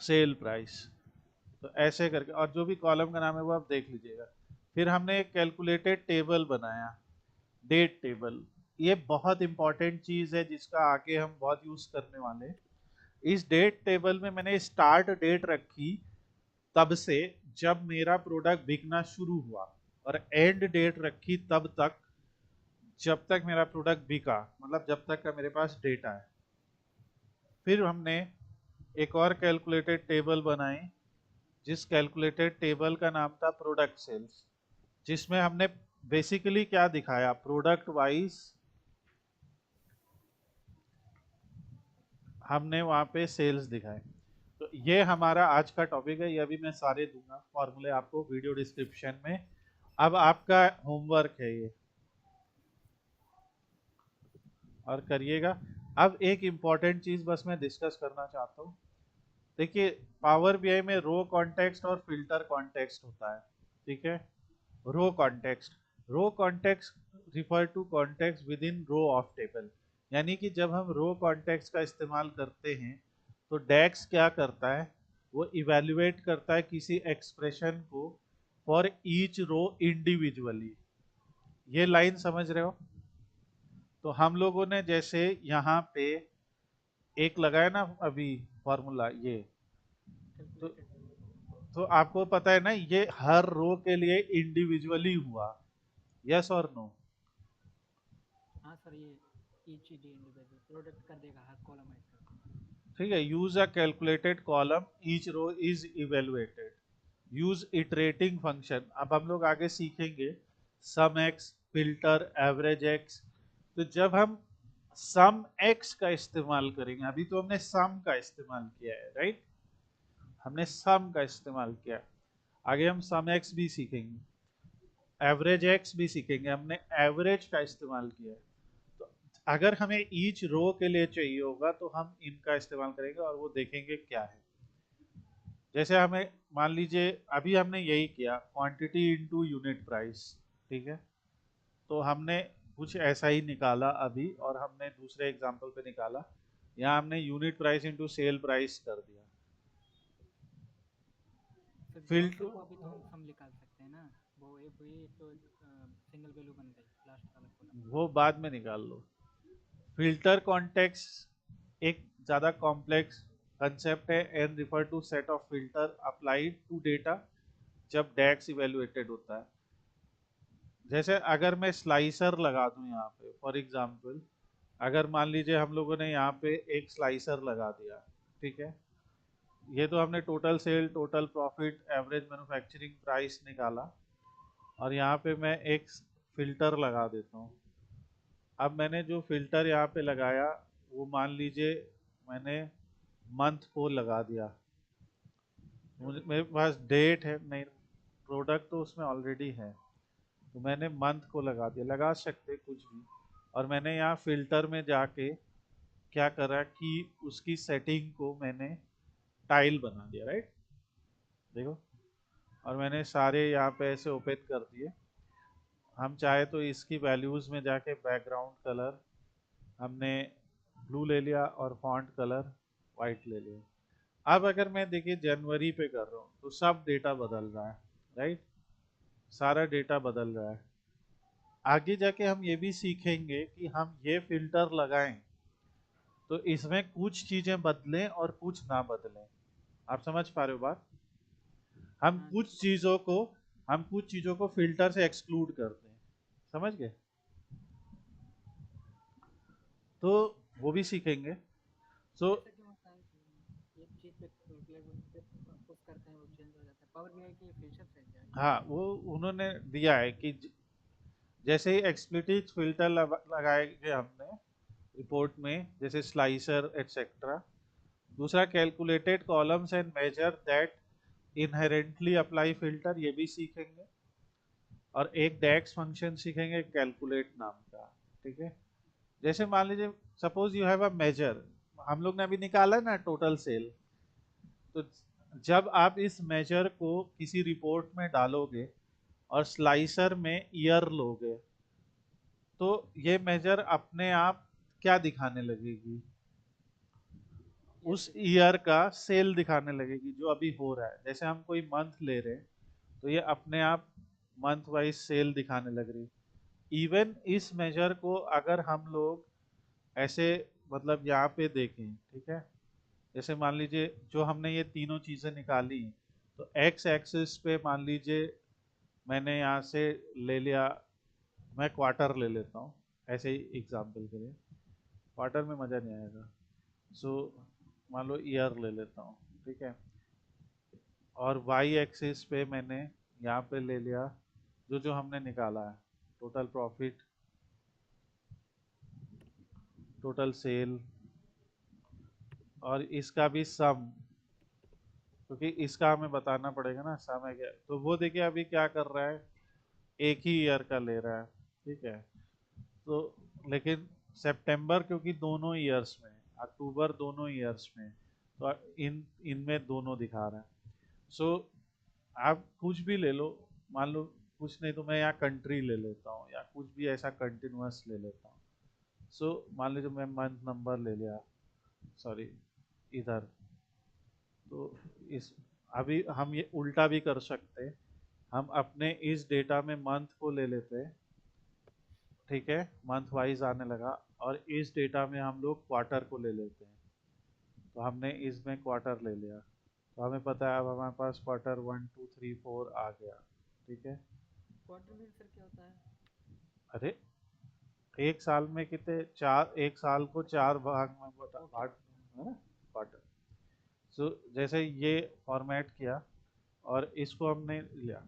cell price. तो ऐसे करके, और जो भी कॉलम का नाम है वो आप देख लीजिएगा। फिर हमने एक कैलकुलेटेड टेबल बनाया, डेट टेबल। ये बहुत इंपॉर्टेंट चीज है जिसका आगे हम बहुत यूज करने वाले हैं। इस डेट टेबल में मैंने स्टार्ट डेट रखी तब से जब मेरा प्रोडक्ट बिकना शुरू हुआ, और एंड डेट रखी तब तक जब तक मेरा प्रोडक्ट बिका, मतलब जब तक का मेरे पास डेटा है। फिर हमने एक और कैलकुलेटेड टेबल बनाई, जिस कैलकुलेटेड टेबल का नाम था प्रोडक्ट सेल्स, जिसमें हमने बेसिकली क्या दिखाया, प्रोडक्ट वाइज हमने वहां पे सेल्स दिखाए। तो ये हमारा आज का टॉपिक है, ये अभी मैं सारे दूंगा फॉर्मूले आपको वीडियो डिस्क्रिप्शन में। अब आपका होमवर्क है ये, और करिएगा। अब एक इम्पॉर्टेंट चीज बस मैं डिस्कस करना चाहता हूँ। देखिए, पावर बीआई में रो कॉन्टेक्स्ट और फिल्टर कॉन्टेक्स्ट होता है, ठीक है। Row context refer to context within row of table, यानी कि जब हम रो कॉन्टेक्स्ट का इस्तेमाल करते हैं तो डेक्स क्या करता है, वो इवेल्युएट करता है किसी एक्सप्रेशन को फॉर ईच रो इंडिविजुअली। ये लाइन समझ रहे हो? तो हम लोगों ने जैसे यहाँ पे एक लगाया ना अभी फॉर्मूला ये, तो कैलकुलेटेड। तो आपको पता है ना ये हर रो के लिए इंडिविजुअली हुआ, यस और नो? हाँ सर, ये ईच डी इंडिविजुअल प्रोडक्ट कर देगा, हर कॉलम वाइज कर देगा। ठीक है, use a calculated column each row is evaluated. Use iterating function. अब हम लोग आगे सीखेंगे sum X, filter, average X. तो जब हम सम एक्स का इस्तेमाल करेंगे, अभी तो हमने सम का इस्तेमाल किया है, राइट, हमने सम का इस्तेमाल किया है। आगे हम सम एक्स भी सीखेंगे, एवरेज एक्स भी सीखेंगे, हमने एवरेज का इस्तेमाल किया है। तो अगर हमें ईच रो के लिए चाहिए होगा तो हम इनका इस्तेमाल करेंगे और वो देखेंगे क्या है। जैसे हमें मान लीजिए अभी हमने यही किया, क्वांटिटी इनटू यूनिट प्राइस, ठीक है। तो हमने कुछ ऐसा ही निकाला अभी, और हमने दूसरे एग्जांपल पे निकाला, यहाँ हमने unit price into sale price कर दिया। सर ग्रॉस फिल्टर को अभी तो हम सम निकाल सकते हैं ना, वो ये तो सिंगल वैल्यू बन गई लास्ट वाला कॉलम। वो बाद में निकाल लो। फिल्टर कॉन्टेक्स्ट एक ज्यादा कॉम्प्लेक्स कंसेप्ट है, and refer to set of filter applied to data जब डेक्स इवेलुएटेड होता है। जैसे अगर मैं स्लाइसर लगा दूं यहाँ पे फॉर एग्जांपल, अगर मान लीजिए हम लोगों ने यहाँ पे एक स्लाइसर लगा दिया, ठीक है, ये तो हमने total sale, total profit, average manufacturing price निकाला, और यहाँ पे मैं एक फिल्टर लगा देता हूँ। अब मैंने जो फिल्टर यहाँ पे लगाया, वो मान लीजिए मैंने मंथ को लगा दिया, मेरे पास डेट है नहीं, प्रोडक्ट तो उसमें ऑलरेडी है, तो मैंने मंथ को लगा दिया, लगा सकते कुछ भी। और मैंने यहाँ फिल्टर में जाके क्या करा कि उसकी सेटिंग को मैंने टाइल बना दिया, राइट, देखो, और मैंने सारे यहाँ पे ऐसे ओपन कर दिए। हम चाहे तो इसकी वैल्यूज में जाके बैकग्राउंड कलर हमने ब्लू ले लिया और फॉन्ट कलर वाइट ले लिया। अब अगर मैं देखिए जनवरी पे कर रहा हूँ तो सब डेटा बदल रहा है, राइट, सारा डेटा बदल रहा है। आगे जाके हम ये भी सीखेंगे कि हम ये फिल्टर लगाएं तो इसमें कुछ चीजें बदलें और कुछ ना बदलें। आप समझ पा रहे हो बात? हम हाँ कुछ सर। चीजों को हम कुछ चीजों को फिल्टर से एक्सक्लूड करते हैं, समझ गए? तो वो भी सीखेंगे। सो ऐसा क्यों होता है कि एक चीज़ पे पुश करते हैं वो चेंज हो जाता है? पावर बीआई के फीचर्स है क्या ये? हाँ, वो उन्होंने दिया है कि जैसे ही एक्सप्लिसिट फिल्टर लगाएंगे हमने रिपोर्ट में, जैसे स्लाइसर एटसेट्रा। दूसरा, calculated columns and measure that inherently apply filter, ये भी सीखेंगे। और एक डेक्स फंक्शन सीखेंगे कैलकुलेट नाम का, ठीक है। जैसे मान लीजिए suppose you have a measure, हम लोग ने अभी निकाला है ना टोटल सेल, तो जब आप इस मेजर को किसी रिपोर्ट में डालोगे और स्लाइसर में ईयर लोगे, तो ये मेजर अपने आप क्या दिखाने लगेगी? ईयर उस दिखाएगी। ईयर का सेल दिखाने लगेगी जो अभी हो रहा है। जैसे हम कोई मंथ ले रहे हैं तो ये अपने आप मंथ वाइज सेल दिखाने लग रही। इवन इस मेजर को अगर हम लोग ऐसे मतलब यहाँ पे देखें, ठीक है, जैसे मान लीजिए जो हमने ये तीनों चीजें निकाली, तो एक्स एक्सिस पे मान लीजिए मैंने यहाँ से ले लिया, मैं क्वार्टर ले लेता हूँ ऐसे ही एग्जाम्पल के लिए, क्वार्टर में मज़ा नहीं आएगा। सो मान लो ईयर ले लेता हूँ, ठीक है, और वाई एक्सिस पे मैंने यहाँ पे ले लिया जो जो हमने निकाला है, टोटल प्रॉफिट, टोटल सेल, और इसका भी सम, क्योंकि इसका हमें बताना पड़ेगा ना सम है क्या। तो वो देखिए अभी क्या कर रहा है, एक ही ईयर का ले रहा है, ठीक है। तो लेकिन सितंबर क्योंकि दोनों ईयर्स में, अक्टूबर दोनों ईयर्स में, तो इन इनमें दोनों दिखा रहा है। सो आप कुछ भी ले लो, मान लो कुछ नहीं तो मैं यहाँ कंट्री ले लेता हूँ या कुछ भी ऐसा कंटिन्यूअस ले लेता हूँ। सो मान लीजिए मैं मंथ नंबर ले लिया, सॉरी, इधर। तो इस अभी हम ये उल्टा भी कर सकते हैं, हम अपने इस डेटा में मंथ को ले लेते हैं, ठीक है, मंथ वाइज आने लगा, और इस डेटा में हम लोग क्वार्टर को ले लेते हैं, तो हमने इसमें क्वार्टर ले लिया, तो हमें पता है अब हमारे पास क्वार्टर 1 2 3 4 आ गया, ठीक है। क्वार्टर में सर क्या होता है? अरे एक साल में कितने, चार, एक साल को चार भाग में ओके भाग ओके। है ना, क्वार्टर। सो जैसे ये फॉर्मेट किया, और इसको हमने लिया।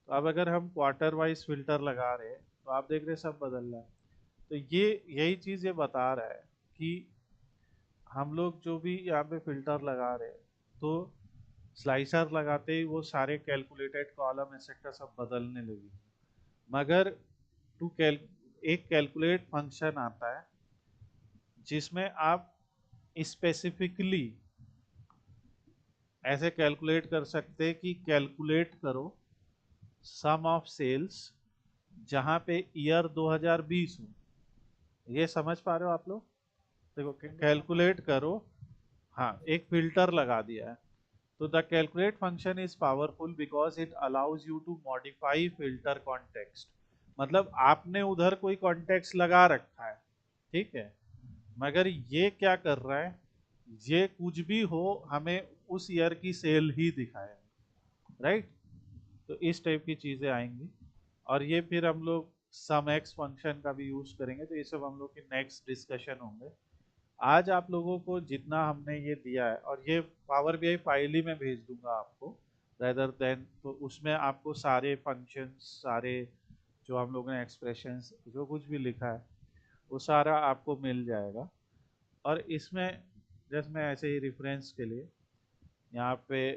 तो अब अगर हम क्वार्टर वाइज फिल्टर लगा रहे हैं तो आप देख रहे हैं सब बदल रहा है। तो ये यही चीज़ ये बता रहा है कि हम लोग जो भी यहाँ पे फिल्टर लगा रहे हैं तो स्लाइसर लगाते ही वो सारे कैलकुलेटेड कॉलम एक्सेट्रा सब बदलने लगी। मगर टू कैल एक कैलकुलेट फंक्शन आता है जिसमें आप स्पेसिफिकली ऐसे कैलकुलेट कर सकते हैं कि कैलकुलेट करो सम ऑफ सेल्स जहां पे ईयर 2020 हो। ये समझ पा रहे हो आप लोग? देखो जनरेट ऑफ कैलकुलेट फंक्शन। करो। हाँ, एक फिल्टर लगा दिया है। तो the calculate function is powerful because it allows you to modify filter context. मतलब आपने उधर कोई कॉन्टेक्स्ट लगा रखा है, ठीक है, मगर ये क्या कर रहा है, ये कुछ भी हो हमें उस ईयर की सेल ही दिखाए, राइट? तो इस टाइप की चीज़ें आएंगी। और ये फिर हम लोग सम एक्स फंक्शन का भी यूज़ करेंगे, तो ये सब हम लोग के नेक्स्ट डिस्कशन होंगे। आज आप लोगों को जितना हमने ये दिया है, और ये पावर बीआई फाइल ही मैं भेज दूंगा आपको रेदर देन, तो उसमें आपको सारे फंक्शंस, सारे जो हम लोगों ने एक्सप्रेशंस जो कुछ भी लिखा है वो सारा आपको मिल जाएगा। और इसमें जस्ट मैं ऐसे ही रेफरेंस के लिए यहाँ पे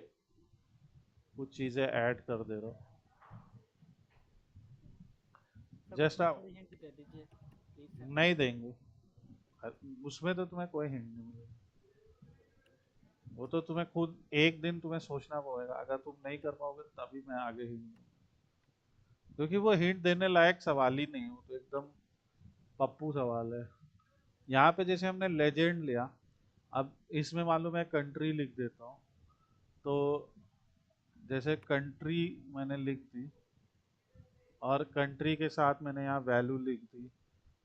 कुछ चीज़ें ऐड कर दे रहा हूँ। सब जस्ट उसमें आप थोड़ी हिंट दे दीजिए प्लीज सर। नहीं देंगे, उसमें तो तुम्हें कोई हिंट नहीं मिलेगा। वो तो तुम्हें खुद एक दिन तुम्हें सोचना पड़ेगा, अगर तुम नहीं कर पाओगे तभी मैं आगे हिंट, क्योंकि वो हिंट देने लायक सवाल ही नहीं है, वो तो एकदम पप्पू सवाल है। यहाँ पे जैसे हमने लेजेंड लिया, अब इसमें मालूम मैं कंट्री लिख देता हूँ। तो जैसे कंट्री मैंने लिख दी और कंट्री के साथ मैंने यहाँ वैल्यू लिख दी।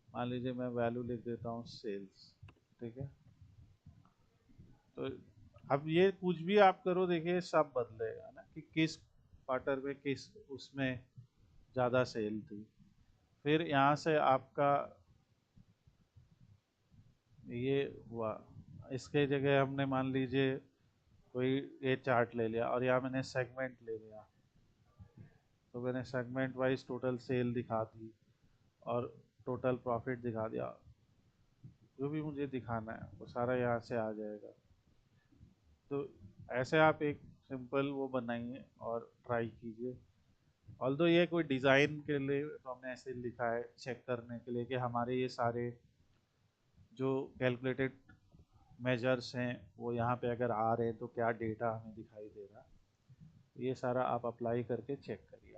मान लीजिए मैं वैल्यू लिख देता हूँ सेल्स, ठीक है। तो अब ये कुछ भी आप करो, देखिए सब बदलेगा ना कि किस क्वार्टर में किस उसमें ज़्यादा सेल थी। फिर यहाँ से आपका ये हुआ, इसके जगह हमने मान लीजिए कोई ये चार्ट ले लिया और यहाँ मैंने सेगमेंट ले लिया, तो मैंने सेगमेंट वाइज टोटल सेल दिखा दी और टोटल प्रॉफिट दिखा दिया। जो भी मुझे दिखाना है वो सारा यहाँ से आ जाएगा। तो ऐसे आप एक सिंपल वो बनाइए और ट्राई कीजिए। ऑल्दो ये कोई डिज़ाइन के लिए तो हमने ऐसे लिखा है चेक करने के लिए कि हमारे ये सारे जो कैलकुलेटेड मेजर्स हैं वो यहाँ पे अगर आ रहे हैं तो क्या डेटा हमें दिखाई दे रहा है। ये सारा आप अप्लाई करके चेक करिए।